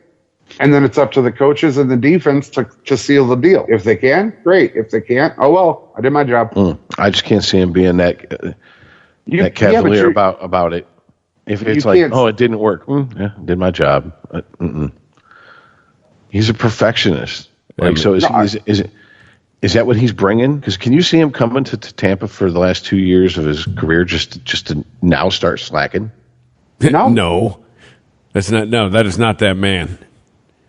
And then it's up to the coaches and the defense to seal the deal. If they can, great. If they can't, oh well, I did my job. I just can't see him being that cavalier about it. If it's like, oh, it didn't work. Yeah, did my job. He's a perfectionist. Like, so is that what he's bringing? Because can you see him coming to Tampa for the last 2 years of his career just to now start slacking? No, that's not. No, that is not that man.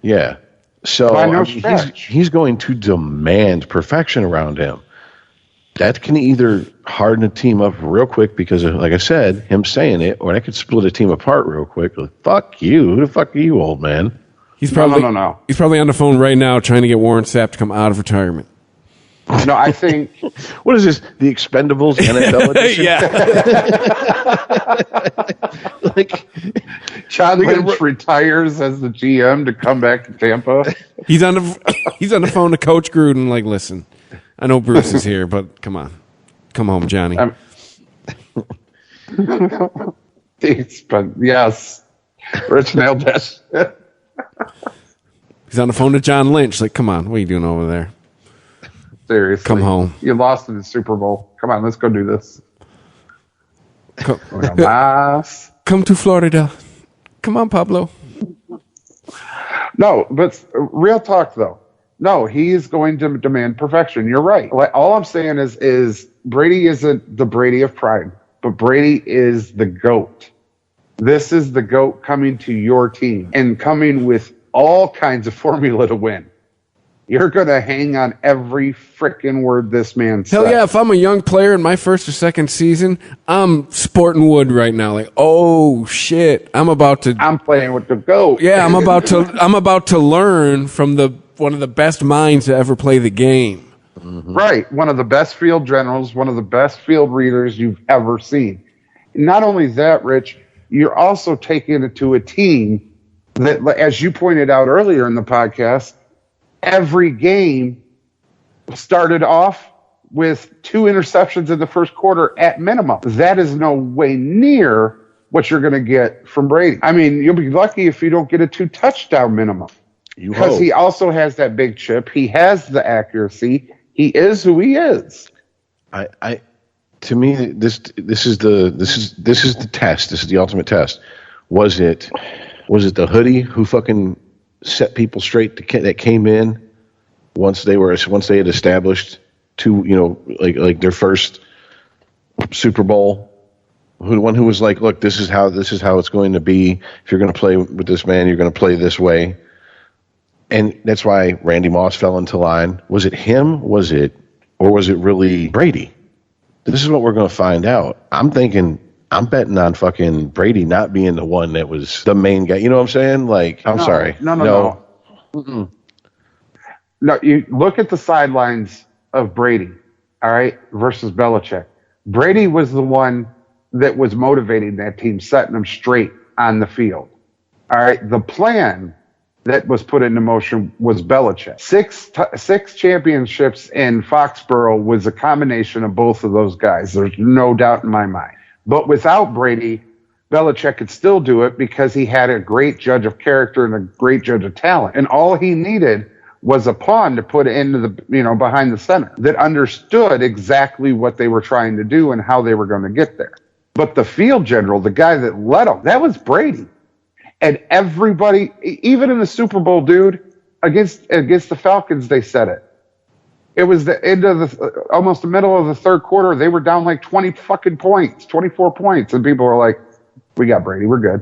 Yeah. So he's going to demand perfection around him. That can either harden a team up real quick because of, like I said, him saying it, or that could split a team apart real quick. Like, fuck you. Who the fuck are you, old man? He's probably no. He's probably on the phone right now trying to get Warren Sapp to come out of retirement. No, I think. What is this? The Expendables NFL edition? Yeah. Like, John Lynch retires as the GM to come back to Tampa. He's on the phone to Coach Gruden. Like, listen, I know Bruce is here, but come on, come home, Johnny. Yes, Rich nailed that. He's on the phone to John Lynch. Like, come on, what are you doing over there? Seriously. Come home. You lost in the Super Bowl. Come on, let's go do this. Come to Florida. Come on, Pablo. No, but real talk, though. No, he is going to demand perfection. You're right. All I'm saying is Brady isn't the Brady of prime, but Brady is the GOAT. This is the GOAT coming to your team and coming with all kinds of formula to win. You're going to hang on every freaking word this man says. Hell yeah, if I'm a young player in my first or second season, I'm sporting wood right now. Like, oh shit, I'm playing with the GOAT. Yeah, I'm about to learn from one of the best minds to ever play the game. Mm-hmm. Right, one of the best field generals, one of the best field readers you've ever seen. Not only that, Rich, you're also taking it to a team that, as you pointed out earlier in the podcast, every game started off with 2 interceptions in the first quarter at minimum. That is no way near what you're going to get from Brady. I mean, you'll be lucky if you don't get a 2-touchdown minimum. Because he also has that big chip. He has the accuracy. He is who he is. To me, this is the test. This is the ultimate test. Was it was it the hoodie who fucking set people straight that came in once they had established like their first Super Bowl. The one who was like, look, this is how it's going to be. If you're going to play with this man, you're going to play this way. And that's why Randy Moss fell into line. Was it him? Or was it really Brady? This is what we're going to find out. I'm betting on fucking Brady not being the one that was the main guy. You know what I'm saying? Like, I'm sorry. No. No, you look at the sidelines of Brady, all right, versus Belichick. Brady was the one that was motivating that team, setting them straight on the field. All right, the plan that was put into motion was Belichick. Six championships in Foxborough was a combination of both of those guys. There's no doubt in my mind. But without Brady, Belichick could still do it because he had a great judge of character and a great judge of talent. And all he needed was a pawn to put into the, behind the center that understood exactly what they were trying to do and how they were going to get there. But the field general, the guy that led them, that was Brady. And everybody, even in the Super Bowl, dude, against the Falcons, they said it. It was the end of almost the middle of the third quarter. They were down like 20 fucking points, 24 points. And people were like, we got Brady. We're good.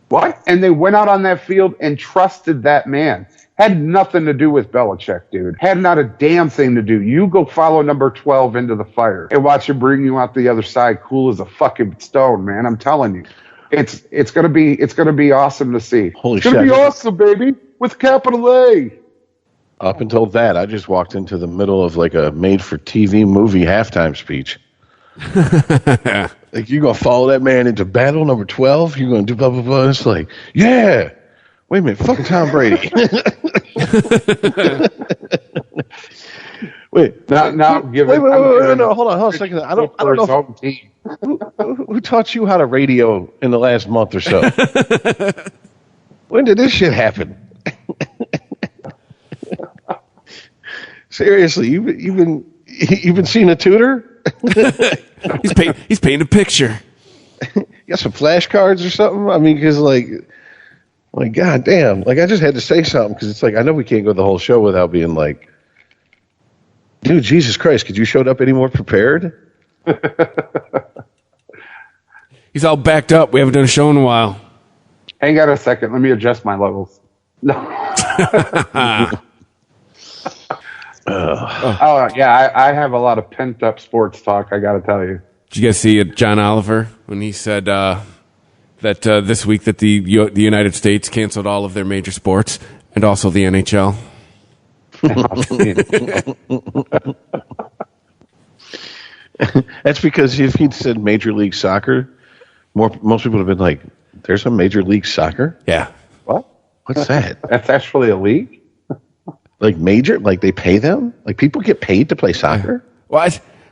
What? And they went out on that field and trusted that man. Had nothing to do with Belichick, dude. Had not a damn thing to do. You go follow number 12 into the fire and watch him bring you out the other side cool as a fucking stone, man. I'm telling you. It's gonna be awesome to see. Holy shit. It's gonna be awesome, baby, with capital A. Up until that, I just walked into the middle of like a made-for-TV movie halftime speech. Like, you're going to follow that man into battle number 12? You're going to do blah, blah, blah. And it's like, yeah. Wait a minute. Fuck Tom Brady. Wait. Now, wait, no, hold on a second. I don't know. Who taught you how to radio in the last month or so? When did this shit happen? Seriously, you've been seeing a tutor? He's painting a picture. You got some flashcards or something? I mean, because like God damn, like I just had to say something because it's like I know we can't go the whole show without being like, dude, Jesus Christ, could you showed up any more prepared? He's all backed up. We haven't done a show in a while. Hang on a second. Let me adjust my levels. No. Oh yeah, I have a lot of pent up sports talk. I got to tell you. Did you guys see John Oliver when he said that this week that the United States canceled all of their major sports and also the NHL? That's because if he'd said Major League Soccer, most people would have been like, "There's a Major League Soccer." Yeah. What? What's that? That's actually a league. Like major, like they pay them? Like people get paid to play soccer? Well,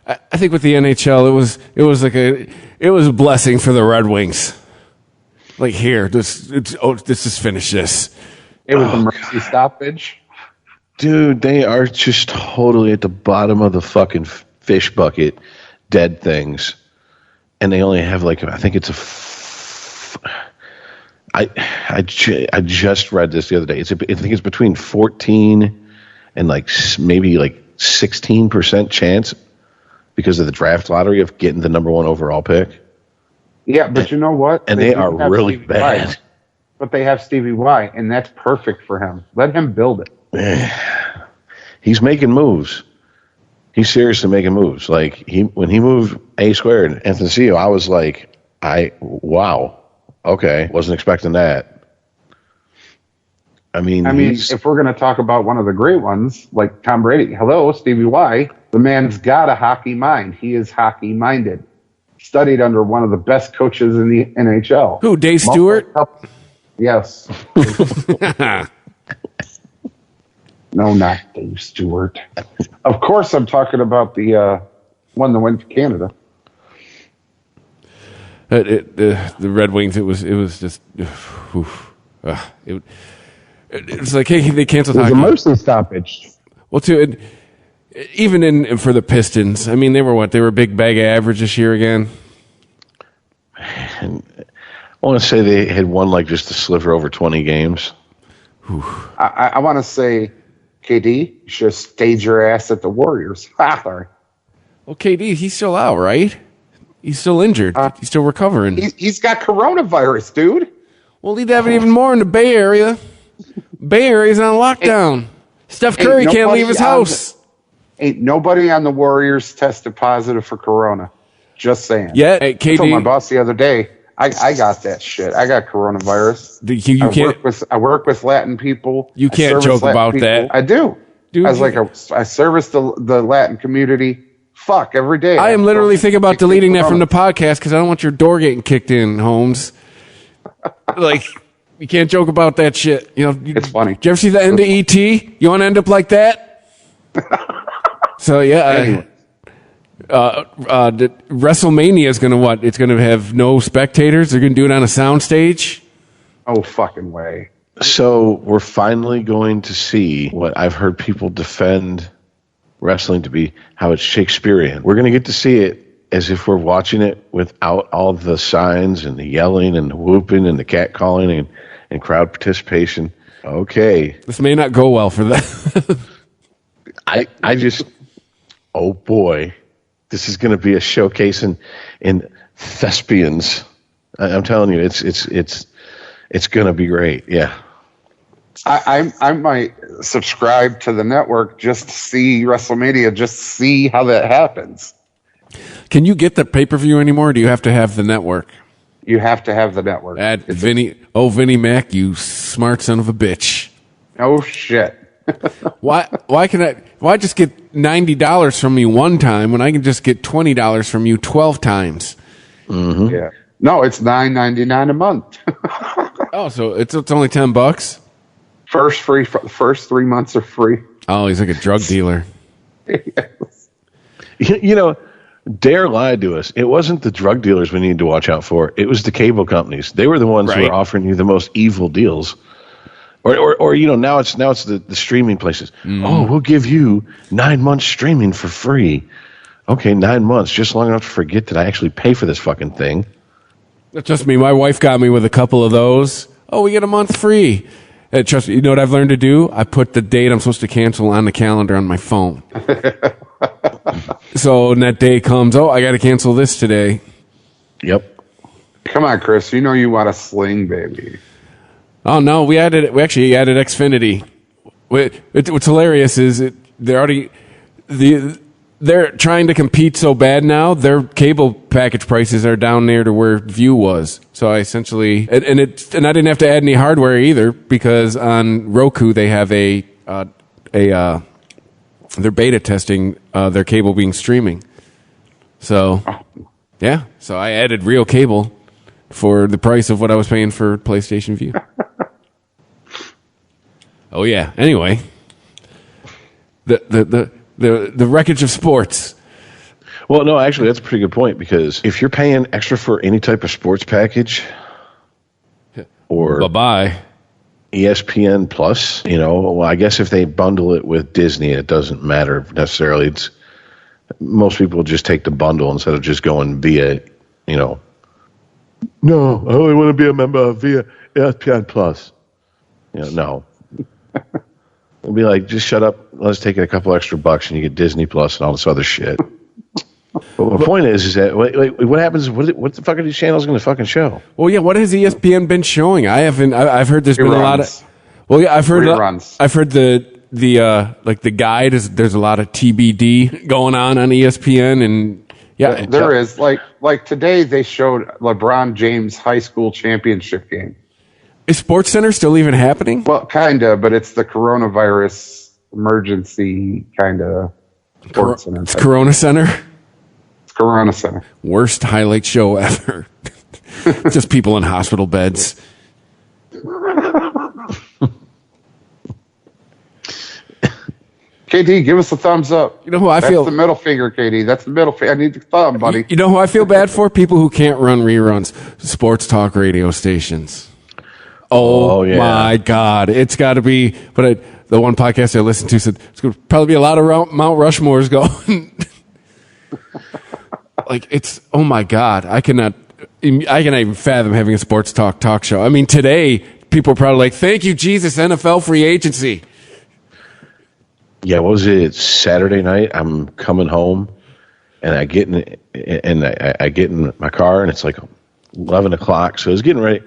I think with the NHL, it was a blessing for the Red Wings. Like here, let's just finish this. It was a mercy stoppage. Dude, they are just totally at the bottom of the fucking fish bucket, dead things, and they only have like I think it's I just read this the other day. I think it's between 14 and like maybe like 16% chance because of the draft lottery of getting the number 1 overall pick. Yeah, but you know what? And they are really Stevie bad. Y, but they have Stevie Y, and that's perfect for him. Let him build it. He's making moves. He's seriously making moves. Like when he moved A Squared, Anthony, I was like, wow. Okay, wasn't expecting that. I mean, if we're going to talk about one of the great ones, like Tom Brady, hello, Stevie Y, the man's got a hockey mind. He is hockey minded. Studied under one of the best coaches in the NHL. Who, Dave Stewart? Yes. No, not Dave Stewart. Of course, I'm talking about the one that went to Canada. The Red Wings. It was just. It's like, hey, they canceled hockey. It was a mercy stoppage. Well, too, even for the Pistons, I mean, they were a big bag of average this year again. I want to say they had won like just a sliver over 20 games. I want to say, KD, you should stage your ass at the Warriors. Sorry. Well, KD, he's still out, right? He's still injured. He's still recovering. He's got coronavirus, dude. Well, he'd have it even more in the Bay Area. Bay Area's on lockdown. Steph Curry can't leave his house. Ain't nobody on the Warriors tested positive for corona. Just saying. Yeah, hey, KD. I told my boss the other day, I got that shit. I got coronavirus. You can't. I work with Latin people. You can't joke about that. I do. Dude, I was like, I service the Latin community. Fuck, every day. I am literally thinking about deleting that from the podcast because I don't want your door getting kicked in, Holmes. Like, you can't joke about that shit. You know, it's funny. Did you ever see the end of E.T.? You want to end up like that? So, yeah. WrestleMania is going to what? It's going to have no spectators? They're going to do it on a soundstage? Oh, fucking way. So we're finally going to see what I've heard people defend wrestling to be, how it's Shakespearean. We're going to get to see it as if we're watching it without all the signs and the yelling and the whooping and the catcalling and crowd participation. Okay. This may not go well for them. I just, oh boy, this is going to be a showcase in thespians. I'm telling you, it's going to be great. Yeah. I might subscribe to the network just to see WrestleMania, just to see how that happens. Can you get the pay-per-view anymore, or do you have to have the network? You have to have the network. Vinnie Mac, you smart son of a bitch. Oh shit. Why just get $90 from me one time when I can just get $20 from you 12 times? Mm-hmm. Yeah. No, it's $9.99 a month. Oh, so it's only $10? First 3 months are free. Oh, he's like a drug dealer. Yes. You know, Dare lied to us. It wasn't the drug dealers we needed to watch out for. It was the cable companies. They were the ones who were offering you the most evil deals. Or you know, now it's the streaming places. Oh, we'll give you 9 months streaming for free. Okay, 9 months, just long enough to forget that I actually pay for this fucking thing. Trust me, my wife got me with a couple of those. Oh, we get a month free. Trust me, you know what I've learned to do? I put the date I'm supposed to cancel on the calendar on my phone. So when that day comes, I got to cancel this today. Yep. Come on, Chris. You know you want a sling, baby. Oh no, we actually added Xfinity. What's hilarious is they're trying to compete so bad now. Their cable package prices are down there to where View was. So I essentially, and I didn't have to add any hardware either because on Roku they have they're beta testing their cable being streaming. So yeah, so I added real cable for the price of what I was paying for PlayStation View. Oh yeah. Anyway, the wreckage of sports. Well, no, actually, that's a pretty good point because if you're paying extra for any type of sports package or bye-bye ESPN Plus, you know, well, I guess if they bundle it with Disney, it doesn't matter necessarily. Most people will just take the bundle instead of just going via, you know. No, I only want to be a member via ESPN Plus. You know, no. It'll be like, just shut up. Let's take it a couple extra bucks and you get Disney Plus and all this other shit. But my point is that what happens? What the fuck are these channels going to fucking show? Well, yeah. What has ESPN been showing? I've heard there's been a lot of. Well, yeah, I've heard reruns. I've heard the like the guide is there's a lot of TBD going on ESPN and yeah, there is like today they showed LeBron James high school championship game. Is SportsCenter still even happening? Well, kinda, but it's the coronavirus emergency kind of sports center. It's Corona Center. It's Corona Center. Worst highlight show ever. Just people in hospital beds. KD, give us a thumbs up. You know who I feel? That's the middle finger, KD. That's the middle finger. I need the thumb, buddy. You know who I feel bad for? People who can't run reruns. Sports talk radio stations. Oh yeah. My God. It's got to be, but the one podcast I listened to said it's going to probably be a lot of Mount Rushmores going. Like, it's, oh my God. I cannot, I can even fathom having a sports talk show. I mean, today people are probably like, "Thank you, Jesus, NFL free agency." Yeah, what was it? Saturday night. I'm coming home, and I get in my car, and it's like 11 o'clock. So I was getting ready.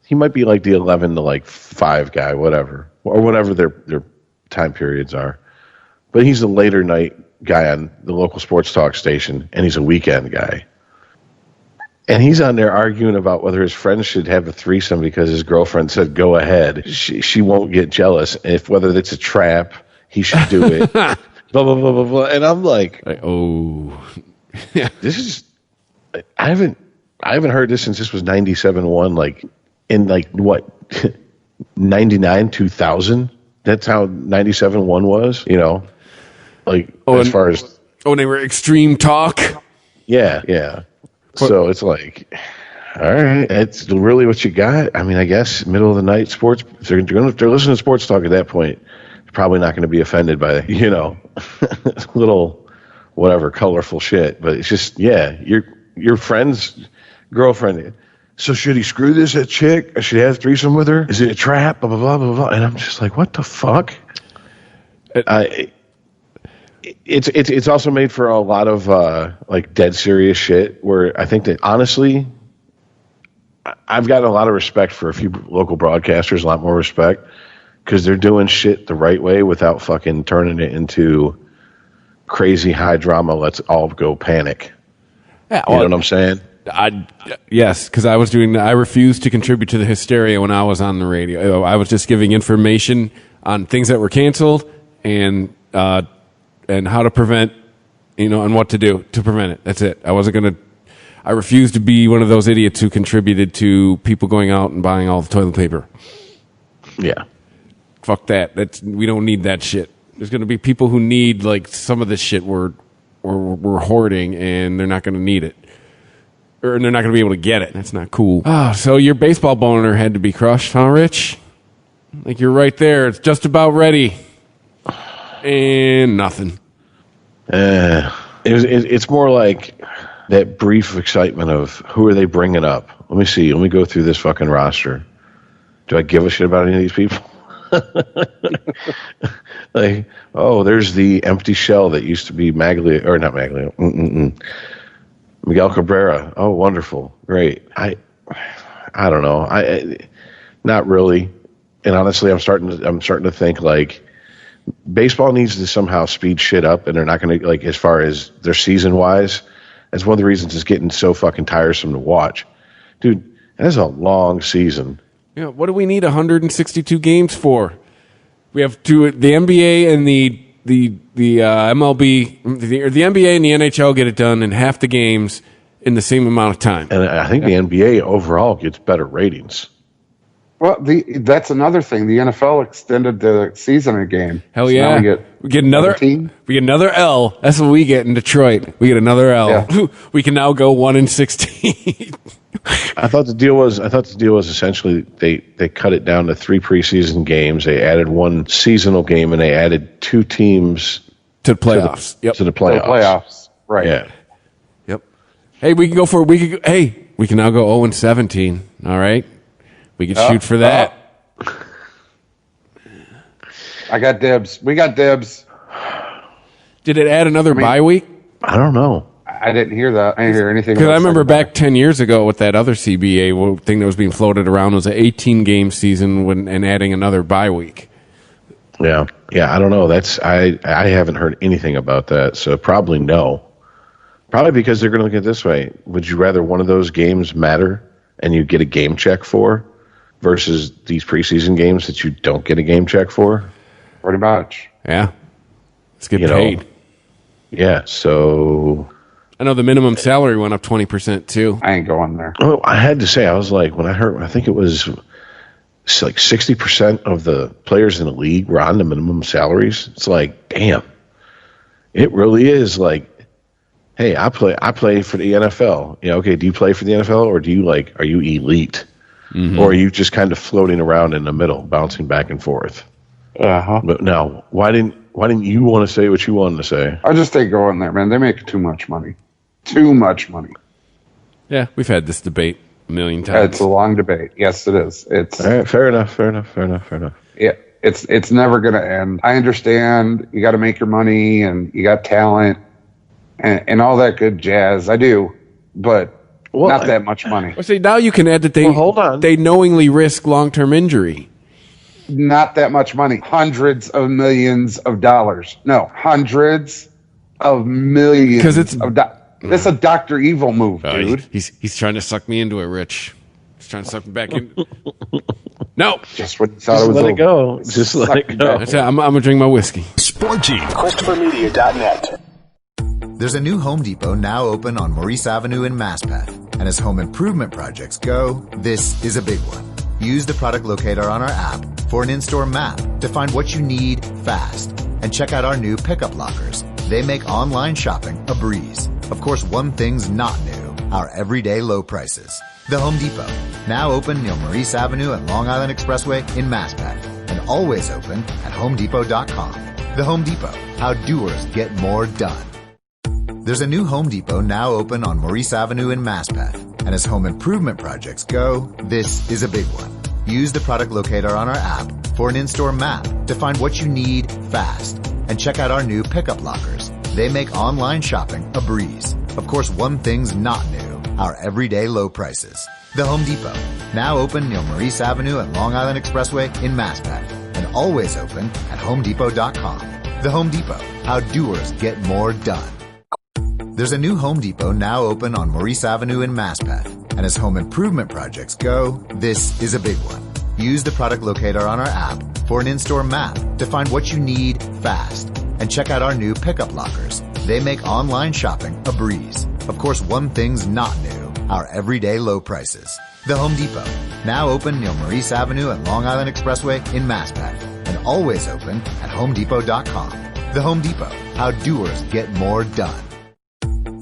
He might be like the 11 to 5 guy, whatever, or whatever their time periods are. But he's a later night guy on the local sports talk station, and he's a weekend guy. And he's on there arguing about whether his friends should have a threesome because his girlfriend said, "Go ahead. She won't get jealous. If whether it's a trap, he should do it." Blah blah blah blah blah. And I'm like, oh, this is. I haven't heard this since this was 97.1. Like in what 99 2000. That's how 97.1 was. As far as they were extreme talk. Yeah. So it's like, all right, it's really what you got. I mean, I guess middle of the night sports. If they're listening to sports talk at that point, they're probably not going to be offended by little whatever colorful shit. But it's just your friend's girlfriend. So should he screw this chick? Should he have a threesome with her? Is it a trap? Blah blah blah blah blah. And I'm just like, what the fuck? It's also made for a lot of dead serious shit where I think that honestly I've gotten a lot of respect for a few local broadcasters, a lot more respect because they're doing shit the right way without fucking turning it into crazy high drama. Let's all go panic. Yeah, you know what I'm saying? Yes, because I refused to contribute to the hysteria when I was on the radio. I was just giving information on things that were canceled and how to prevent, and what to do to prevent it. That's it. I refused to be one of those idiots who contributed to people going out and buying all the toilet paper. Yeah. Fuck that. We don't need that shit. There's going to be people who need some of this shit we're hoarding and they're not going to need it. Or they're not going to be able to get it. That's not cool. So your baseball boner had to be crushed, huh, Rich? You're right there. It's just about ready. And nothing. It's more like that brief excitement of who are they bringing up? Let me see. Let me go through this fucking roster. Do I give a shit about any of these people? There's the empty shell that used to be Maglia, or not Maglia. Miguel Cabrera. Oh, wonderful. Great. I don't know. Not really. And honestly, I'm starting to think baseball needs to somehow speed shit up, and they're not going to as far as their season wise. That's one of the reasons it's getting so fucking tiresome to watch, dude. That's a long season. Yeah. What do we need 162 games for? We have the NBA and the MLB, the NBA and the NHL get it done in half the games in the same amount of time. And I think the NBA overall gets better ratings. Well, that's another thing. The NFL extended the season a game. Hell yeah! So we get another L. That's what we get in Detroit. We get another L. Yeah. We can now go 1-16. I thought the deal was essentially they cut it down to 3 preseason games. They added 1 seasonal game, and they added 2 teams to the playoffs. To the playoffs. Right. Yeah. Yep. Hey, we can now go 0-17. All right. We can shoot for that. I got dibs. We got dibs. Did it add another bye week? I don't know. I didn't hear that. I didn't hear anything. Because I remember back 10 years ago with that other CBA thing that was being floated around was an 18-game season and adding another bye week. Yeah. I don't know. I haven't heard anything about that, so probably no. Probably because they're going to look at it this way. Would you rather one of those games matter and you get a game check for versus these preseason games that you don't get a game check for? Pretty much. Yeah. Let's get paid. Yeah, so... I know the minimum salary went up 20% too. I ain't going there. Oh, I had to say, I was like, when I heard, I think it was 60% of the players in the league were on the minimum salaries. It's like, damn. It really is like, hey, I play for the NFL. Okay, do you play for the NFL or do you are you elite? Mm-hmm. Or are you just kind of floating around in the middle, bouncing back and forth? Uh-huh. But now, why didn't you want to say what you wanted to say? I just ain't going there, man. They make too much money. Too much money. Yeah, we've had this debate a million times. It's a long debate. Yes, it is. It's All right, fair enough. Yeah, it's never going to end. I understand you got to make your money and you got talent and all that good jazz. I do, but not that much money. Well, see, now you can add that they knowingly risk long-term injury. Not that much money. Hundreds of millions of dollars. No, hundreds of millions. Because it's a Dr. Evil move, dude. He's trying to suck me into it, Rich. He's trying to suck me back in. No. Just when you thought it was let over. it go. Just let it go. That's it. I'm going to drink my whiskey. Sporgy. ChristopherMedia.net. There's a new Home Depot now open on Maurice Avenue in Maspeth. And as home improvement projects go, this is a big one. Use the product locator on our app for an in-store map to find what you need fast. And check out our new pickup lockers. They make online shopping a breeze. Of course, one thing's not new, our everyday low prices. The Home Depot, now open near Maurice Avenue and Long Island Expressway in Maspeth. And always open at HomeDepot.com. The Home Depot, how doers get more done. There's a new Home Depot now open on Maurice Avenue in Maspeth. And as home improvement projects go, this is a big one. Use the product locator on our app for an in-store map to find what you need fast. And check out our new pickup lockers. They make online shopping a breeze. Of course, one thing's not new, our everyday low prices. The Home Depot, now open near Maurice Avenue and Long Island Expressway in Maspeth. And always open at HomeDepot.com. The Home Depot, how doers get more done. There's a new Home Depot now open on Maurice Avenue in Maspeth. And as home improvement projects go, this is a big one. Use the product locator on our app for an in-store map to find what you need fast. And check out our new pickup lockers. They make online shopping a breeze. Of course, one thing's not new, our everyday low prices. The Home Depot, now open near Maurice Avenue and Long Island Expressway in Maspeth. And always open at HomeDepot.com. The Home Depot, how doers get more done.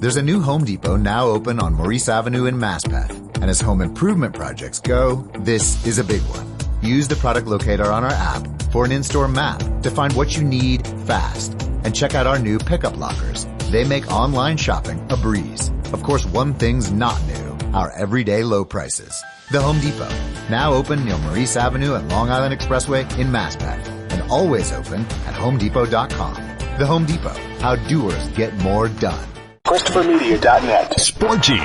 There's a new Home Depot now open on Maurice Avenue in Maspeth. And as home improvement projects go, this is a big one. Use the product locator on our app for an in-store map to find what you need fast. And check out our new pickup lockers. They make online shopping a breeze. Of course, one thing's not new, our everyday low prices. The Home Depot, now open near Maurice Avenue and Long Island Expressway in Maspeth. And always open at HomeDepot.com. The Home Depot, how doers get more done. ChristopherMedia.net. Sporgy.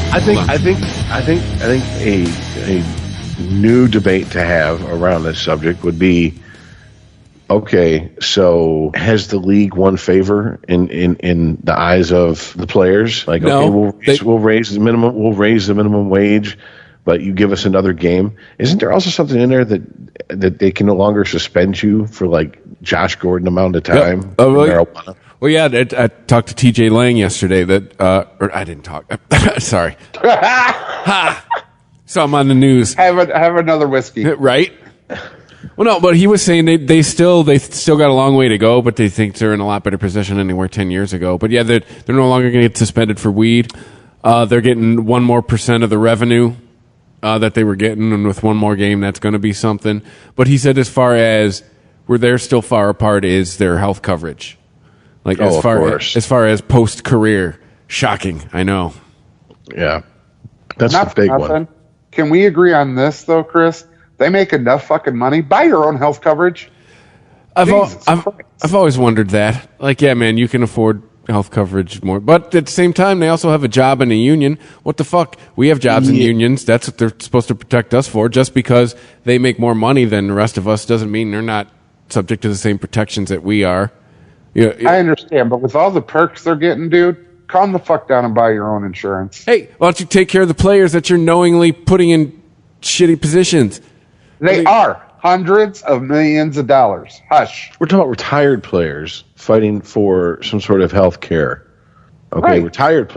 I think a new debate to have around this subject would be, okay, so has the league won favor in the eyes of the players? Like, no, okay, we'll raise the minimum wage, but you give us another game. Isn't there also something in there that they can no longer suspend you for like Josh Gordon amount of time? Yep. Marijuana? Well, yeah, I talked to TJ Lang yesterday or I didn't talk. Sorry. So I'm on the news. Have another whiskey. Right? Well, no, but he was saying they still got a long way to go, but they think they're in a lot better position than they were 10 years ago. But yeah, they're no longer going to get suspended for weed. They're getting 1% more of the revenue that they were getting, and with one more game, that's going to be something. But he said as far as where they're still far apart is their health coverage. Like as far as post career, shocking. I know. Yeah, that's a big one. Can we agree on this though, Chris? They make enough fucking money. Buy your own health coverage. I've always wondered that. Like, yeah, man, you can afford health coverage more, but at the same time, they also have a job in a union. What the fuck? We have jobs in unions. That's what they're supposed to protect us for. Just because they make more money than the rest of us doesn't mean they're not subject to the same protections that we are. Yeah, I understand, but with all the perks they're getting, dude, calm the fuck down and buy your own insurance. Hey, why don't you take care of the players that you're knowingly putting in shitty positions? They are hundreds of millions of dollars. Hush. We're talking about retired players fighting for some sort of health care. Okay, right. Retired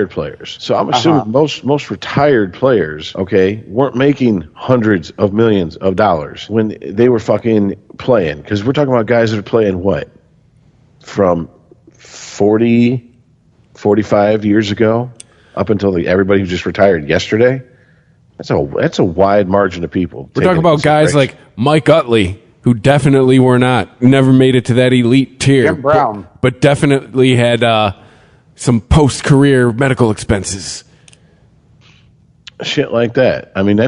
players. So I'm assuming most retired players, okay, weren't making hundreds of millions of dollars when they were fucking playing. Because we're talking about guys that are playing what? From 40, 45 years ago up until everybody who just retired yesterday. That's a wide margin of people. We're talking about guys like Mike Utley, who definitely were never made it to that elite tier. Jim Brown. But definitely had some post-career medical expenses. Shit like that. I mean,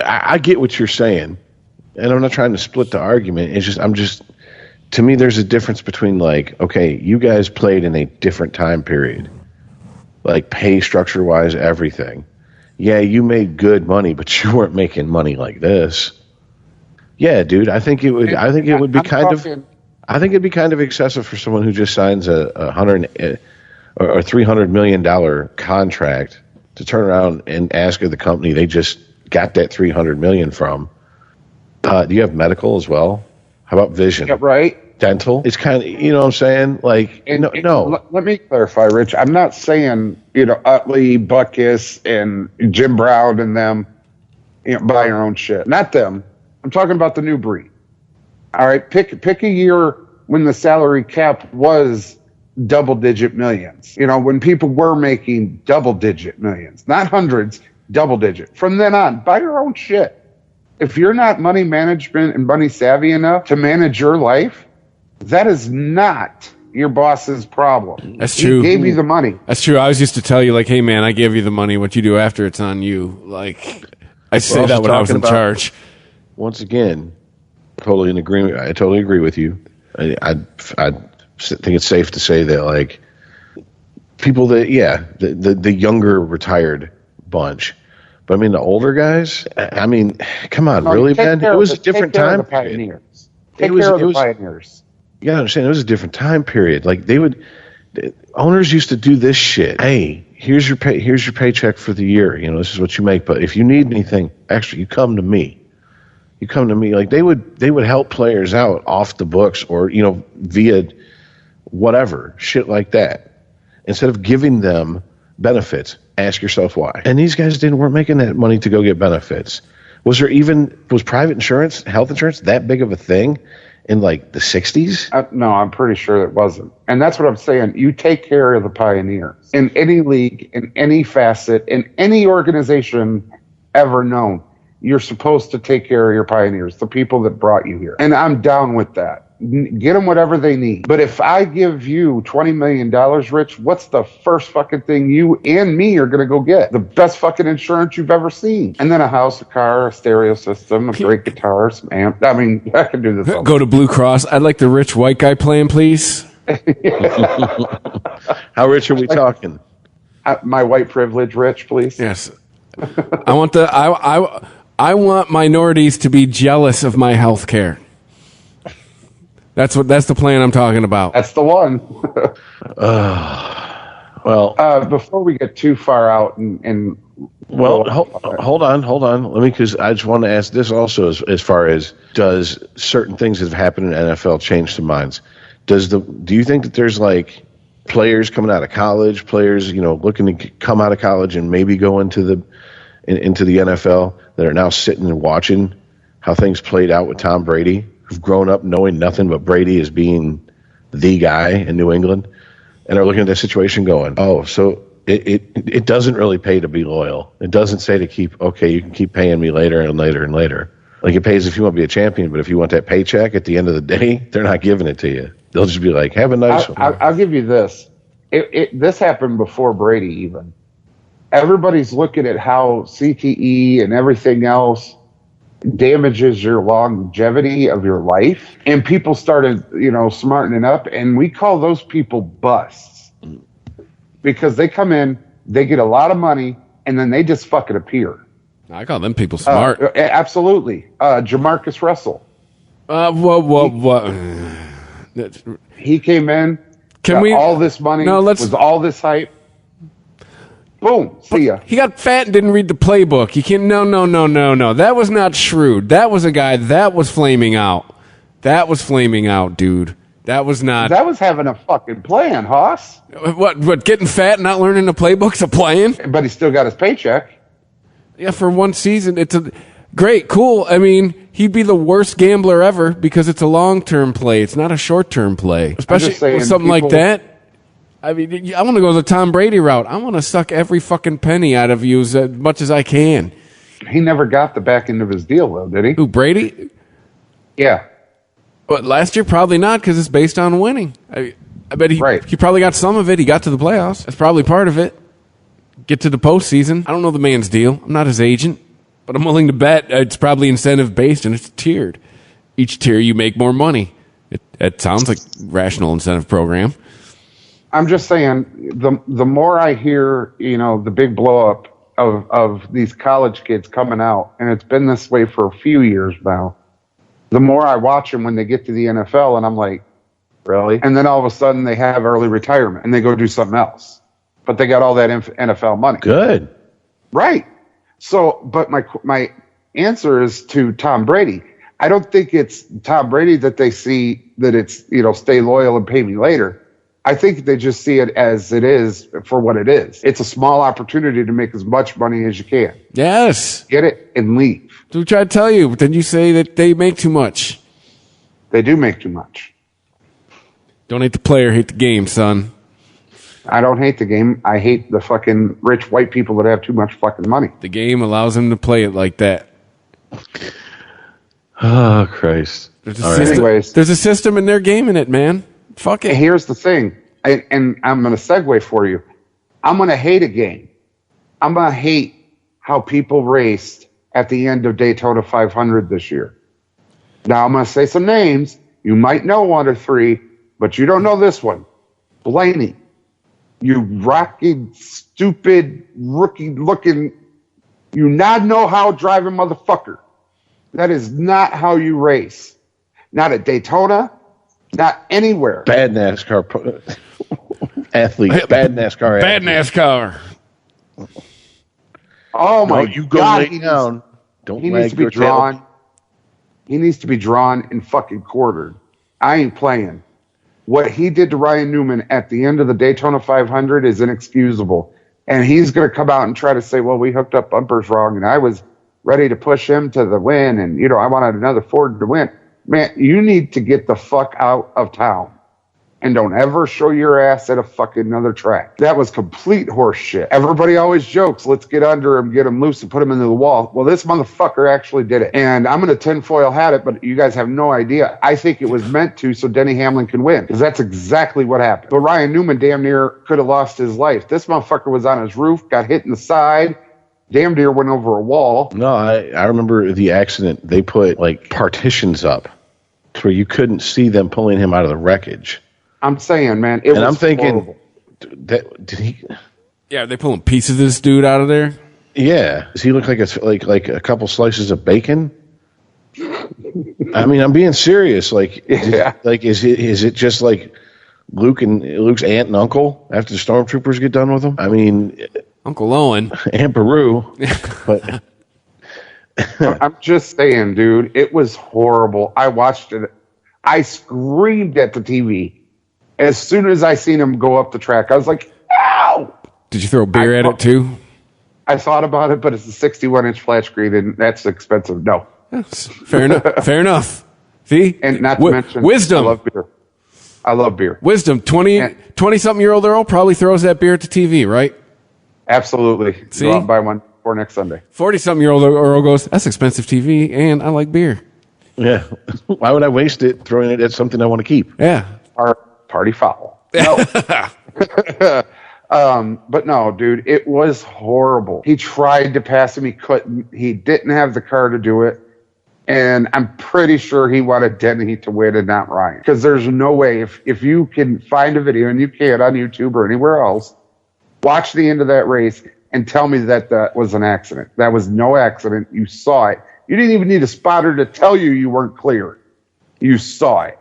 I get what you're saying, and I'm not trying to split the argument. It's just, to me, there's a difference between like, okay, you guys played in a different time period, like pay structure-wise, everything. Yeah, you made good money, but you weren't making money like this. Yeah, dude, I think it would be kind of excessive for someone who just signs a $100 or $300 million contract to turn around and ask of the company they just got that $300 million from. Do you have medical as well? How about vision? Yeah, right. Dental? It's kind of, you know what I'm saying? Like, no. Let me clarify, Rich. I'm not saying, Utley, Butkus, and Jim Brown and them, buy your own shit. Not them. I'm talking about the new breed. All right, pick a year when the salary cap was double-digit millions. When people were making double-digit millions, not hundreds, double-digit. From then on, buy your own shit. If you're not money management and money savvy enough to manage your life, that is not your boss's problem. That's true. He gave you the money. That's true. I always used to tell you, like, hey, man, I gave you the money. What you do after, it's on you. Like, I say that when I was in charge. Once again, totally in agreement. I totally agree with you. I think it's safe to say that, like, people that, the younger retared bunch. But, I mean, the older guys, I mean, come on, really, man? It was a different time period. Take care of the pioneers. You got to understand, it was a different time period. Like, owners used to do this shit. Hey, here's your paycheck for the year. This is what you make. But if you need anything extra, you come to me. Like, they would help players out off the books or, via whatever, shit like that. Instead of giving them benefits, ask yourself why. And these guys weren't making that money to go get benefits. Was private insurance, health insurance, that big of a thing in like the 60s? No, I'm pretty sure it wasn't. And that's what I'm saying. You take care of the pioneers in any league, in any facet, in any organization ever known. You're supposed to take care of your pioneers, the people that brought you here. And I'm down with that. Get them whatever they need. But if I give you $20 million, Rich, what's the first fucking thing you and me are going to go get? The best fucking insurance you've ever seen. And then a house, a car, a stereo system, a great guitar, some amp. I mean, I can do this all. Go to Blue Cross. I'd like the rich white guy plan, please. How rich are we talking? My white privilege, Rich, please. Yes. I want minorities to be jealous of my health care. That's the plan I'm talking about. That's the one. Before we get too far out hold on. Because I just want to ask this also as far as, does certain things that have happened in NFL change some minds? Do you think that there's like players coming out of college, players, looking to come out of college and maybe go into the NFL that are now sitting and watching how things played out with Tom Brady, who've grown up knowing nothing but Brady as being the guy in New England, and are looking at that situation going, oh, so it doesn't really pay to be loyal. It doesn't say to you can keep paying me later and later and later. Like, it pays if you want to be a champion, but if you want that paycheck at the end of the day, they're not giving it to you. They'll just be like, have a nice one. I'll give you this. This happened before Brady even. Everybody's looking at how CTE and everything else damages your longevity of your life. And people started, smartening up. And we call those people busts. Because they come in, they get a lot of money, and then they just fucking appear. I call them people smart. Absolutely. Jamarcus Russell. What? He came in, all this money, was all this hype. Boom, see ya. He got fat and didn't read the playbook. You can't. No. That was not shrewd. That was a guy that was flaming out. Dude. That was not. That was having a fucking plan, Hoss. What? Getting fat and not learning the playbook's a plan? But he still got his paycheck. Yeah, for one season. It's great, cool. I mean, he'd be the worst gambler ever because it's a long-term play. It's not a short-term play. Especially with something like that. I mean, I want to go the Tom Brady route. I want to suck every fucking penny out of you as much as I can. He never got the back end of his deal, though, did he? Who, Brady? Yeah. But last year, probably not, because it's based on winning. I bet he probably got some of it. He got to the playoffs. That's probably part of it. Get to the postseason. I don't know the man's deal. I'm not his agent, but I'm willing to bet it's probably incentive-based, and it's tiered. Each tier, you make more money. It sounds like a rational incentive program. I'm just saying, the more I hear, the big blow-up of these college kids coming out, and it's been this way for a few years now, the more I watch them when they get to the NFL, and I'm like, really? And then all of a sudden they have early retirement, and they go do something else. But they got all that NFL money. Good. Right. So, but my answer is to Tom Brady. I don't think it's Tom Brady that they see that it's, stay loyal and pay me later. I think they just see it as it is for what it is. It's a small opportunity to make as much money as you can. Yes. Get it and leave. So we try to tell you, but then you say that they make too much. They do make too much. Don't hate the player, hate the game, son. I don't hate the game. I hate the fucking rich white people that have too much fucking money. The game allows them to play it like that. Oh, Christ. There's a system and they're gaming it, man. Fuck it. Here's the thing, and I'm going to segue for you. I'm going to hate a game. I'm going to hate how people raced at the end of Daytona 500 this year. Now, I'm going to say some names. You might know one or three, but you don't know this one. Blaney. You rocky, stupid, rookie-looking, you not know how driving motherfucker. That is not how you race. Not at Daytona, not anywhere. Bad NASCAR athlete. Bad NASCAR Bad NASCAR. Oh, my God. You go God. lay down. Don't he needs to be drawn. He needs to be drawn and fucking quartered. I ain't playing. What he did to Ryan Newman at the end of the Daytona 500 is inexcusable. And he's going to come out and try to say, well, we hooked up bumpers wrong, and I was ready to push him to the win, and, I wanted another Ford to win. Man, you need to get the fuck out of town. And don't ever show your ass at a fucking another track. That was complete horse shit. Everybody always jokes, let's get under him, get him loose, and put him into the wall. Well, this motherfucker actually did it. And I'm going to tinfoil hat it, but you guys have no idea. I think it was meant to so Denny Hamlin can win, because that's exactly what happened. But Ryan Newman damn near could have lost his life. This motherfucker was on his roof, got hit in the side, damn near went over a wall. No, I remember the accident. They put, partitions up to where you couldn't see them pulling him out of the wreckage. I'm saying, man, it was I'm thinking, horrible. Did he? Yeah, are they pulling pieces of this dude out of there? Yeah, does he look like a couple slices of bacon? I mean, I'm being serious. Is it just like Luke's aunt and uncle after the stormtroopers get done with him? I mean, Uncle Owen, Aunt Beru, but I'm just saying, dude, it was horrible. I watched it. I screamed at the TV. As soon as I seen him go up the track, I was like, ow! Did you throw beer at it too? I thought about it, but it's a 61-inch flat screen, and that's expensive. No. Fair enough. Fair enough. See? And not to mention, wisdom. I love beer. Wisdom. 20-something-year-old Earl probably throws that beer at the TV, right? Absolutely. See? Go out and buy one for next Sunday. 40-something-year-old Earl goes, that's expensive TV, and I like beer. Yeah. Why would I waste it throwing it at something I want to keep? Yeah. Party foul. No. But no, dude, it was horrible. He tried to pass him. He couldn't. He didn't have the car to do it. And I'm pretty sure he wanted Denny to win and not Ryan. Because there's no way, if you can find a video, and you can on YouTube or anywhere else, watch the end of that race and tell me that that was an accident. That was no accident. You saw it. You didn't even need a spotter to tell you weren't clear. You saw it.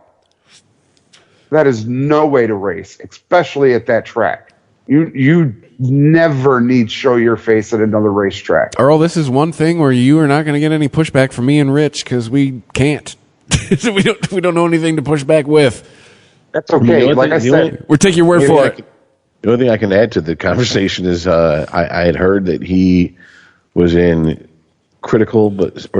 That is no way to race, especially at that track. You never need to show your face at another racetrack. Earl, this is one thing where you are not going to get any pushback from me and Rich because we can't. we don't know anything to push back with. That's okay. Like I said, we'll take your word for it. The only thing I can add to the conversation is I had heard that he was in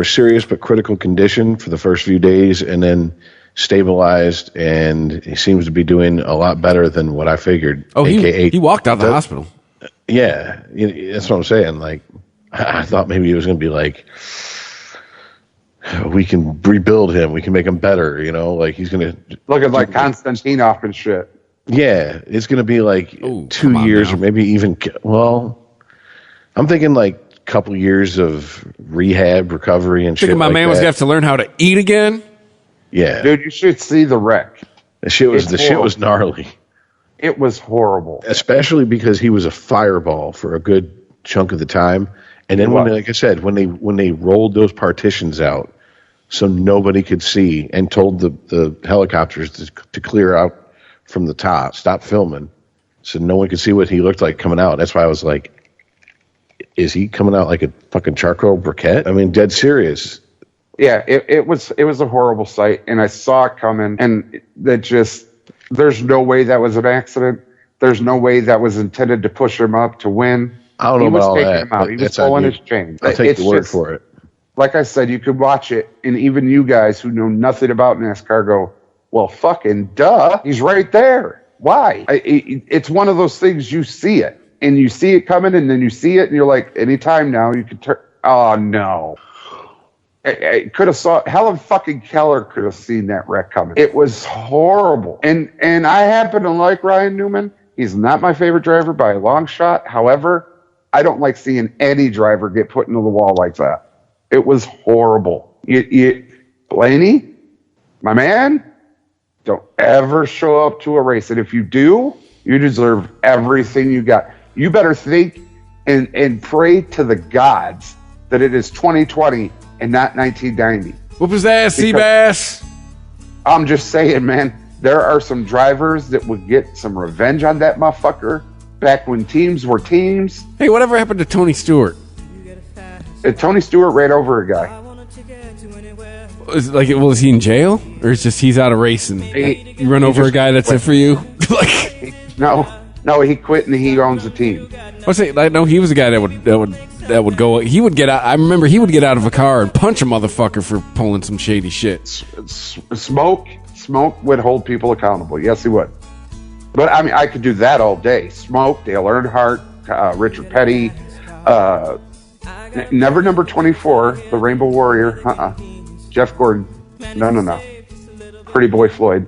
serious but critical condition for the first few days, and then stabilized, and he seems to be doing a lot better than what I figured. Oh, he walked out of the hospital. Yeah, that's what I'm saying. Like, I thought maybe it was going to be like, we can rebuild him. We can make him better. Like he's going to looking like Konstantinov and shit. Yeah, it's going to be like Ooh, 2 years or maybe even. Well, I'm thinking like a couple years of rehab, recovery, and shit. Thinking my man was going to have to learn how to eat again. Yeah, dude, you should see the wreck. The shit was gnarly. It was horrible, especially because he was a fireball for a good chunk of the time. And then like I said, when they rolled those partitions out, so nobody could see, and told the helicopters to clear out from the top, stop filming, so no one could see what he looked like coming out. That's why I was like, is he coming out like a fucking charcoal briquette? I mean, dead serious. Yeah, it was a horrible sight, and I saw it coming, and there's no way that was an accident. There's no way that was intended to push him up to win. I don't know about all that. Him out. He was pulling his chain. I'll take the word for it. Like I said, you could watch it, and even you guys who know nothing about NASCAR go, well, fucking duh, he's right there. Why? It's one of those things, you see it, and you see it coming, and then you see it, and you're like, anytime now, you could turn. Oh, no. I could have saw Helen fucking Keller could have seen that wreck coming. It was horrible. And I happen to like Ryan Newman. He's not my favorite driver by a long shot. However, I don't like seeing any driver get put into the wall like that. It was horrible. Blaney, my man, don't ever show up to a race. And if you do, you deserve everything you got. You better think and pray to the gods that it is 2020 and not 1990. Whoop his ass, Seabass. I'm just saying, man, there are some drivers that would get some revenge on that motherfucker back when teams were teams. Hey, whatever happened to Tony Stewart? Tony Stewart ran over a guy. Was he in jail? Or is just he's out of racing? You run over a guy, that's it for you? No, he quit and he owns the team. I know he was a guy that would go. He would get out. I remember he would get out of a car and punch a motherfucker for pulling some shady shit. Smoke would hold people accountable. Yes, he would. But I mean, I could do that all day. Smoke, Dale Earnhardt, Richard Petty, never number 24, the Rainbow Warrior. Jeff Gordon. No. Pretty Boy Floyd.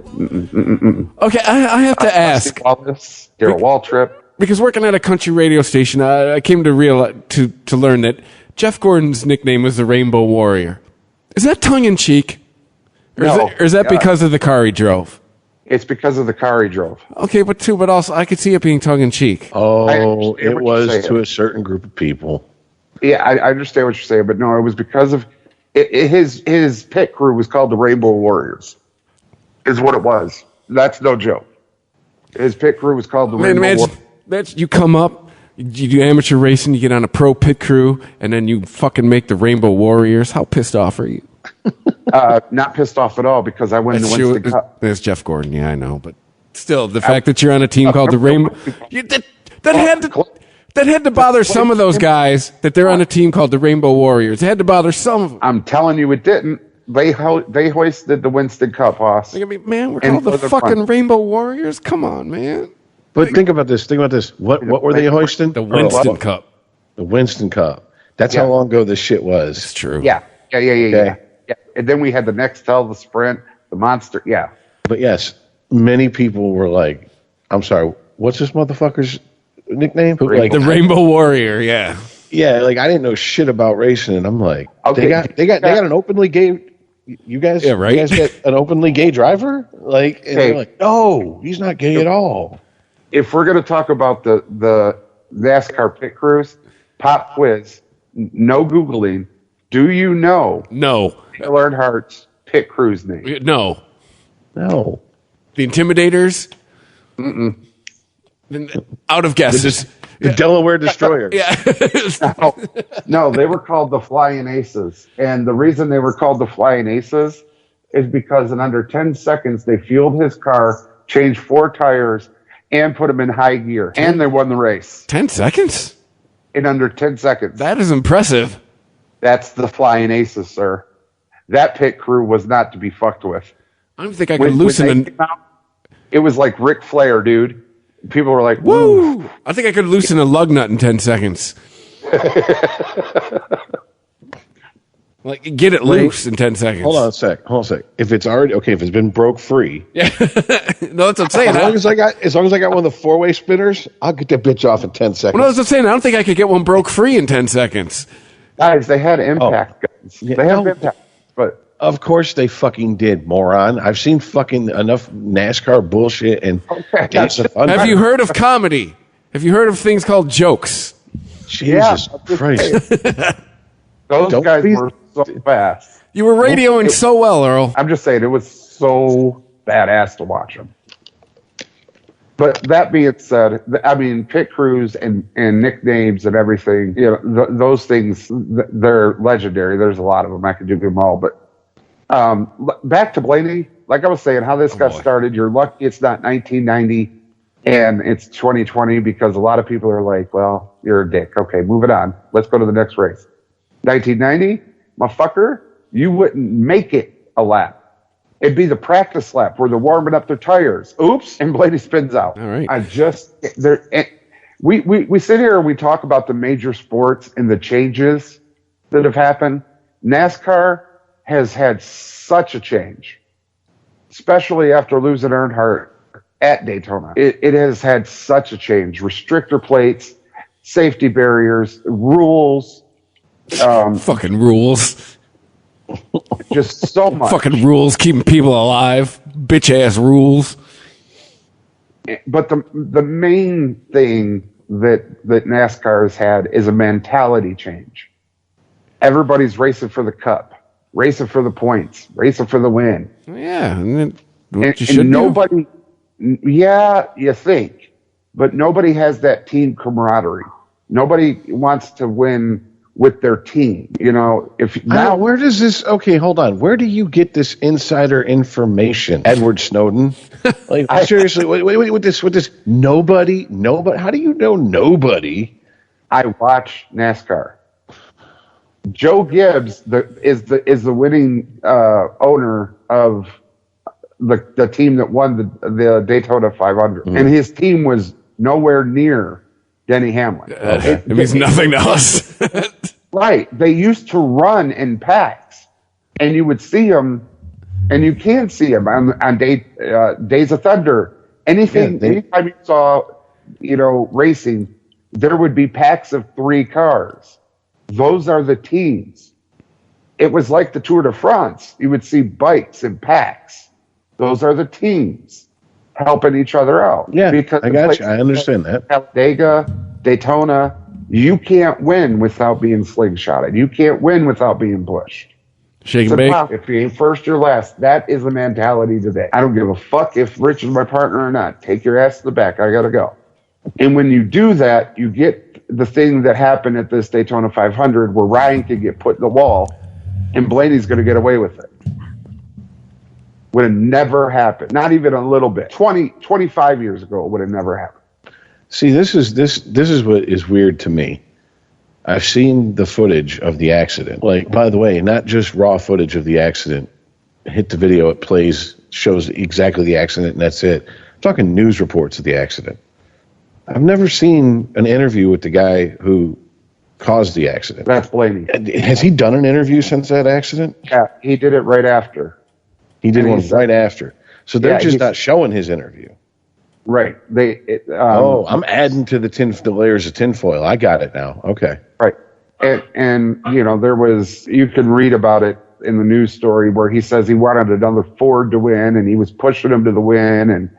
Okay, I have to ask. Darrell Waltrip. Because working at a country radio station, I came to realize to learn that Jeff Gordon's nickname was the Rainbow Warrior. Is that tongue in cheek? Or is that because of the car he drove? It's because of the car he drove. Okay, but also I could see it being tongue in cheek. Oh, it was to a certain group of people. Yeah, I understand what you're saying, but no, it was because of his pit crew was called the Rainbow Warriors. Is what it was. That's no joke. His pit crew was called the Rainbow Warriors. You come up, you do amateur racing, you get on a pro pit crew, and then you fucking make the Rainbow Warriors. How pissed off are you? Not pissed off at all, because I win the Winston Cup. There's Jeff Gordon, yeah, I know, but still, the fact that you're on a team called the Rainbow, that had to bother some of those guys that they're on a team called the Rainbow Warriors. It had to bother some of them. I'm telling you, it didn't. They hoisted the Winston Cup, Hoss. Man, we're called the fucking Rainbow Warriors. Come on, man. But think about this. What were they hoisting? The Winston Cup. The Winston Cup. That's how long ago this shit was. It's true. Yeah. And then we had the Nextel, the Sprint, the Monster. Yeah. But yes, many people were like, I'm sorry, what's this motherfucker's nickname? The Rainbow Warrior, yeah. Yeah, like I didn't know shit about racing, and I'm like, they got an openly gay. You guys, yeah, right? You guys get an openly gay driver? Like, and they're like, no, he's not gay at all. If we're going to talk about the NASCAR pit crews, pop quiz, no Googling. Do you know? No. Dale Earnhardt's pit crew's name? No. The Intimidators? Out of guesses. The Delaware Destroyers. Yeah. No, they were called the Flying Aces. And the reason they were called the Flying Aces is because in under 10 seconds, they fueled his car, changed 4 tires, and put him in high gear. And they won the race. 10 seconds? In under 10 seconds. That is impressive. That's the Flying Aces, sir. That pit crew was not to be fucked with. I don't think I could loosen it was like Ric Flair, dude. People were like, woo! I think I could loosen a lug nut in 10 seconds. Like, get it loose in 10 seconds. Hold on a sec. If it's already if it's been broke free. Yeah. No, that's what I'm saying. As long as I got one of the 4-way spinners, I'll get that bitch off in 10 seconds. Well, no, that's what I'm saying. I don't think I could get one broke free in 10 seconds. Guys, they had impact guns. Yeah, they have impact, but of course they fucking did, moron. I've seen fucking enough NASCAR bullshit and Days of Thunder. Have you heard of comedy? Have you heard of things called jokes? Jesus Christ. Those guys were so fast. You were radioing so well, Earl. I'm just saying, it was so badass to watch them. But that being said, I mean, pit crews and nicknames and everything, you know, those things, they're legendary. There's a lot of them. I could do them all. But back to Blaney, like I was saying, how this got started, you're lucky it's not 1990 and it's 2020 because a lot of people are like, well, you're a dick. Okay, move it on. Let's go to the next race. 1990, motherfucker, you wouldn't make it a lap. It'd be the practice lap where they're warming up their tires. Oops, and Blaney spins out. All right. We sit here and we talk about the major sports and the changes that have happened. NASCAR has had such a change, especially after losing Earnhardt at Daytona. It has had such a change. Restrictor plates, safety barriers, rules. Fucking rules. Just so much. Fucking rules keeping people alive. Bitch ass rules. But the main thing that NASCAR has had is a mentality change. Everybody's racing for the cup, racing for the points, racing for the win. Yeah, and nobody. Yeah, you think, but nobody has that team camaraderie. Nobody wants to win with their team, you know. If now, where does this? Okay, hold on. Where do you get this insider information, Edward Snowden? Like seriously, wait, with this nobody. How do you know nobody? I watch NASCAR. Joe Gibbs is the winning owner of the team that won the Daytona 500, and his team was nowhere near Denny Hamlin. It means nothing to us. Right. They used to run in packs, and you would see them, and you can see them on Days of Thunder. Anytime you saw, racing, there would be packs of 3 cars. Those are the teams. It was like the Tour de France. You would see bikes and packs. Those are the teams helping each other out. Yeah, because I got you. I understand that. Talladega, Daytona, you can't win without being slingshotted. You can't win without being pushed. Shake and bake. If you ain't first, you're last. That is the mentality today. I don't give a fuck if Rich is my partner or not. Take your ass to the back. I got to go. And when you do that, you get the thing that happened at this Daytona 500 where Ryan could get put in the wall and Blaney's going to get away with it. Would have never happened. Not even a little bit. 25 years ago, it would have never happened. See, this is what is weird to me. I've seen the footage of the accident. Like, by the way, not just raw footage of the accident. Hit the video, it plays, shows exactly the accident, and that's it. I'm talking news reports of the accident. I've never seen an interview with the guy who caused the accident. That's Blaney. Has he done an interview since that accident? Yeah, he did it right after. He did one right after. So they're just not showing his interview. Right. I'm adding to the layers of tinfoil. I got it now. Okay. Right. And there was, you can read about it in the news story where he says he wanted another Ford to win and he was pushing him to the win and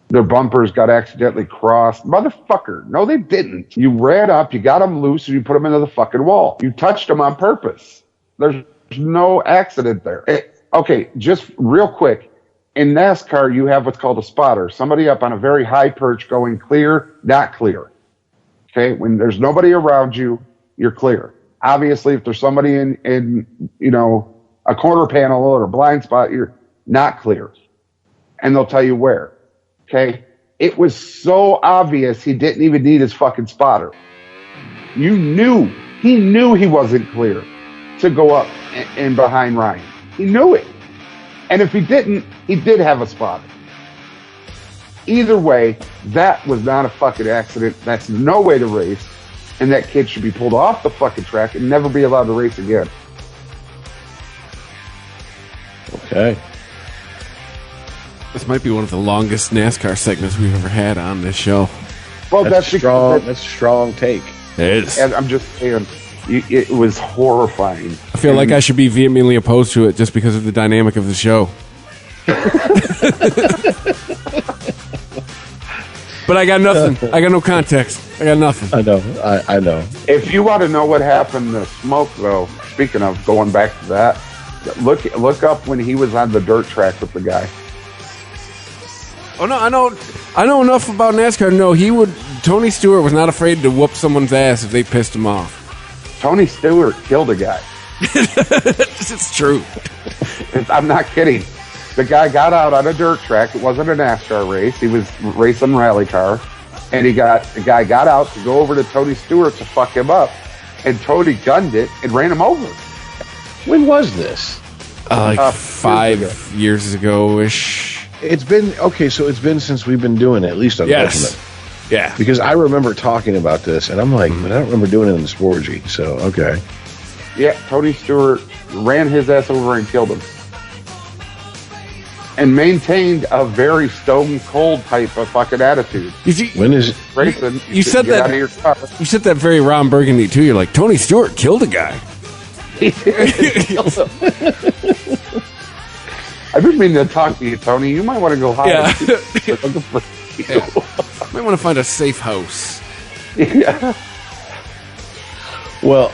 their bumpers got accidentally crossed. Motherfucker. No, they didn't. You ran up, you got them loose, and you put them into the fucking wall. You touched them on purpose. There's no accident there. Okay, just real quick. In NASCAR, you have what's called a spotter. Somebody up on a very high perch going clear, not clear. Okay, when there's nobody around you, you're clear. Obviously, if there's somebody in a corner panel or a blind spot, you're not clear. And they'll tell you where. Okay? It was so obvious he didn't even need his fucking spotter. He knew he wasn't clear to go up and behind Ryan. He knew it. And if he didn't, he did have a spotter. Either way, that was not a fucking accident. That's no way to race. and that kid should be pulled off the fucking track and never be allowed to race again. Okay. This might be one of the longest NASCAR segments we've ever had on this show. Well, That's strong. That's a strong take. It is. And I'm just saying, it was horrifying. I feel like I should be vehemently opposed to it just because of the dynamic of the show. But I got nothing. I got no context. I got nothing. I know. I know. If you want to know what happened to Smoke, though, speaking of going back to that, look up when he was on the dirt track with the guy. Oh no, I know enough about NASCAR. No, Tony Stewart was not afraid to whoop someone's ass if they pissed him off. Tony Stewart killed a guy. It's true. I'm not kidding. The guy got out on a dirt track. It wasn't a NASCAR race. He was racing rally car. And the guy got out to go over to Tony Stewart to fuck him up. And Tony gunned it and ran him over. When was this? Like 5 years ago-ish. It's been, okay, so it's been since we've been doing it, at least on Ultimate. Yeah. Because I remember talking about this, and I'm like, but I don't remember doing it in the Sporgy, so, okay. Yeah, Tony Stewart ran his ass over and killed him. And maintained a very stone cold type of fucking attitude. When is racing? You said that. You said that very Ron Burgundy too. You're like, Tony Stewart killed a guy. I've been meaning to talk to you, Tony. You might want to go hide. Yeah. Might want to find a safe house. Yeah. Well.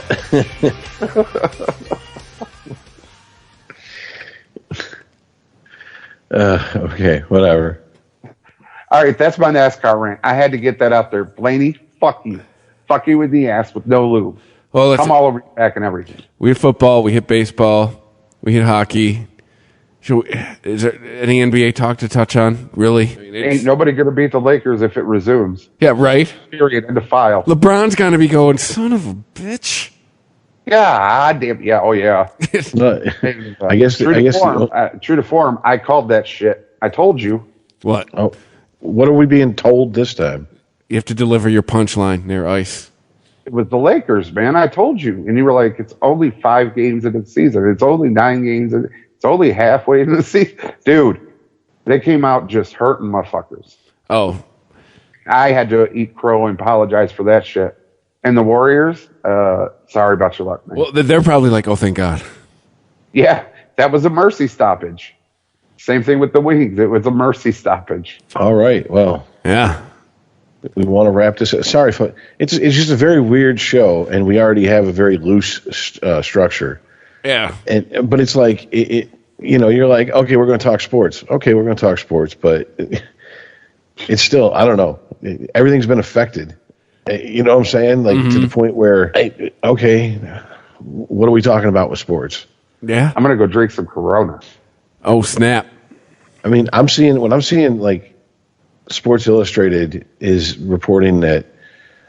Okay, whatever. All right, that's my NASCAR rant. I had to get that out there. Blaney, fuck you. Fuck you with the ass with no lube. Well, come all over your back and everything. We hit football, we hit baseball, we hit hockey. Is there any NBA talk to touch on? Really? Ain't nobody going to beat the Lakers if it resumes. Yeah, right? Period. End of file. LeBron's going to be going, son of a bitch. Yeah, damn. Yeah, oh yeah. I guess true to form, I called that shit. I told you. What? Oh, what are we being told this time? You have to deliver your punchline near ice. It was the Lakers, man. I told you. And you were like, it's only 5 games in the season. It's only 9 games. It's only halfway in the season. Dude, they came out just hurting motherfuckers. Oh. I had to eat crow and apologize for that shit. And the Warriors, sorry about your luck, man. Well, they're probably like, oh, thank God. Yeah, that was a mercy stoppage. Same thing with the Wings. It was a mercy stoppage. All right, well. Yeah. We want to wrap this up. Sorry, it's just a very weird show, and we already have a very loose structure. Yeah. But it's like, you're like, okay, we're going to talk sports. Okay, we're going to talk sports, but it's still, I don't know. Everything's been affected. You know what I'm saying? Like, to the point where, okay, what are we talking about with sports? Yeah. I'm going to go drink some Corona. Oh, snap. I mean, I'm seeing, like, Sports Illustrated is reporting that,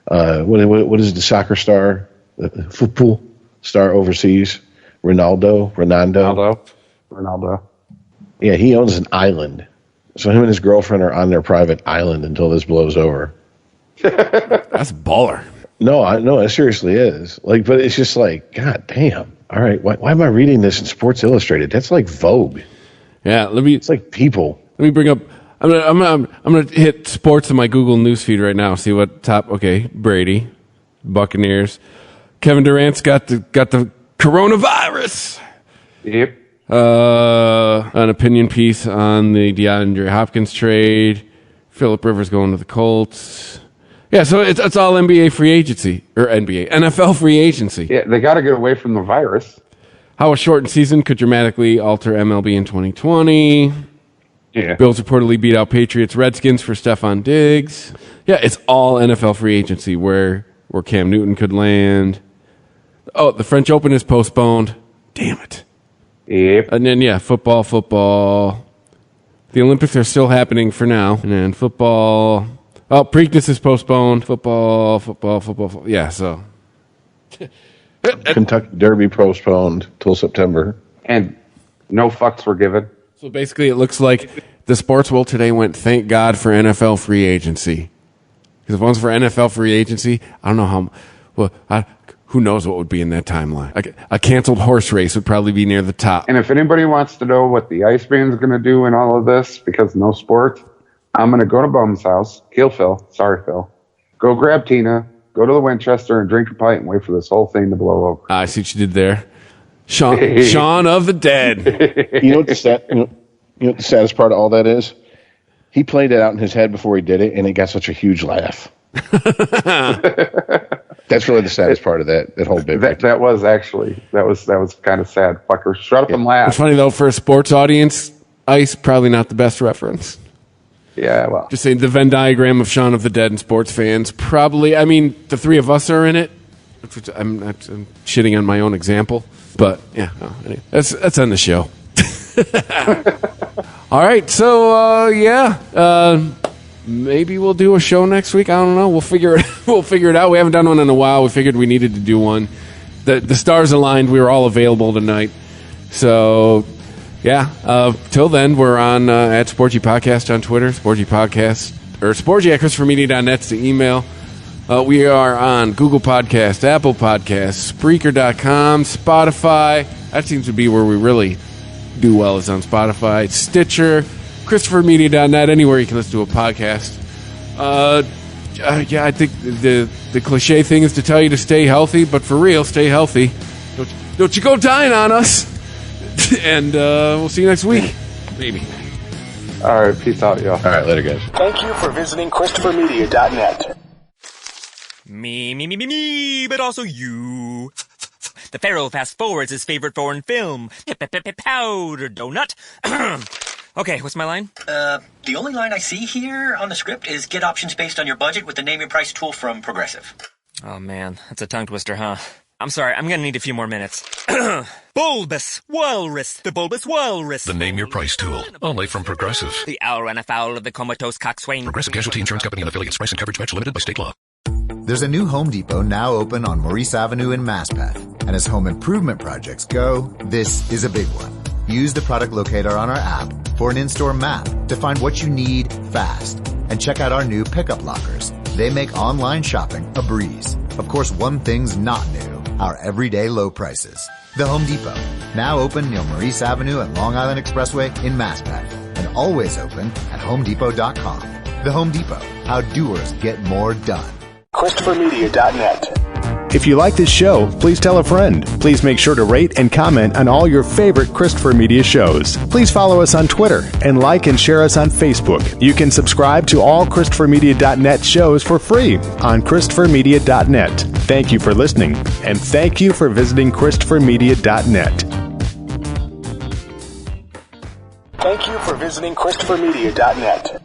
what is the soccer star, the football star overseas? Ronaldo. Yeah, he owns an island. So him and his girlfriend are on their private island until this blows over. That's baller. No, it seriously is. Like, but it's just like, God damn. All right, why am I reading this in Sports Illustrated? That's like Vogue. Yeah, it's like People. Let me bring up. I'm gonna hit sports in my Google newsfeed right now. See what top. Okay, Brady, Buccaneers. Kevin Durant's got the coronavirus. Yep. An opinion piece on the DeAndre Hopkins trade. Phillip Rivers going to the Colts. Yeah, so it's all NBA free agency or NFL free agency. Yeah, they got to get away from the virus. How a shortened season could dramatically alter MLB in 2020. Yeah. Bills reportedly beat out Patriots Redskins for Stephon Diggs. Yeah, it's all NFL free agency where Cam Newton could land. Oh, the French Open is postponed. Damn it. Yep. And then, football. The Olympics are still happening for now. And then football. Oh, Preakness is postponed. Football. Yeah, so. Kentucky Derby postponed till September. And no fucks were given. So basically, it looks like the sports world today went, thank God for NFL free agency. Because if it wasn't for NFL free agency, I don't know Well, who knows what would be in that timeline? A canceled horse race would probably be near the top. And if anybody wants to know what the Iceman's going to do in all of this, because no sports, I'm going to go to Bum's house, kill Phil. Sorry, Phil. Go grab Tina, go to the Winchester and drink a pint and wait for this whole thing to blow over. I see what you did there. Shaun of the Dead. You know what the saddest part of all that is? He played it out in his head before he did it, and it got such a huge laugh. That's really the saddest part of that whole bit. That was kind of sad. Fucker, shut up and laugh. It's funny though, for a sports audience, Ice probably not the best reference. Yeah, well, just saying the Venn diagram of Shaun of the Dead and sports fans. Probably, I mean, the three of us are in it. I'm shitting on my own example, but yeah, anyway, that's on the show. All right, so maybe we'll do a show next week. I don't know. We'll figure it out. We haven't done one in a while. We figured we needed to do one. The stars aligned. We were all available tonight. So, yeah. Till then, we're on at Sporgy Podcast on Twitter, Sporgy Podcast, or Sporgy at ChristopherMedia.net's the email. We are on Google Podcasts, Apple Podcasts, Spreaker.com, Spotify. That seems to be where we really do well, is on Spotify, Stitcher, ChristopherMedia.net, anywhere you can listen to a podcast. I think the cliche thing is to tell you to stay healthy, but for real, stay healthy. Don't you go dying on us. And we'll see you next week. Maybe. All right, peace out, y'all. All right, later, guys. Thank you for visiting ChristopherMedia.net. Me, but also you. The Pharaoh fast forwards his favorite foreign film, Powder Donut. Okay, what's my line? The only line I see here on the script is get options based on your budget with the name your price tool from Progressive. Oh man, that's a tongue twister, huh? I'm sorry, I'm gonna need a few more minutes. Bulbous Walrus, the Bulbous Walrus. The Name Your Price tool, only from Progressive. The owl ran afoul of the comatose coxswain. Progressive Casualty Insurance Company and affiliates. Price and coverage match limited by state law. There's a new Home Depot now open on Maurice Avenue in Masspeth. And as home improvement projects go, this is a big one. Use the product locator on our app for an in-store map to find what you need fast. And check out our new pickup lockers. They make online shopping a breeze. Of course, one thing's not new, our everyday low prices. The Home Depot, now open near Maurice Avenue and Long Island Expressway in Masspeth, and always open at HomeDepot.com. The Home Depot, how doers get more done. ChristopherMedia.net. If you like this show, please tell a friend. Please make sure to rate and comment on all your favorite Christopher Media shows. Please follow us on Twitter and like and share us on Facebook. You can subscribe to all ChristopherMedia.net shows for free on ChristopherMedia.net. Thank you for listening, and thank you for visiting ChristopherMedia.net. Thank you for visiting ChristopherMedia.net.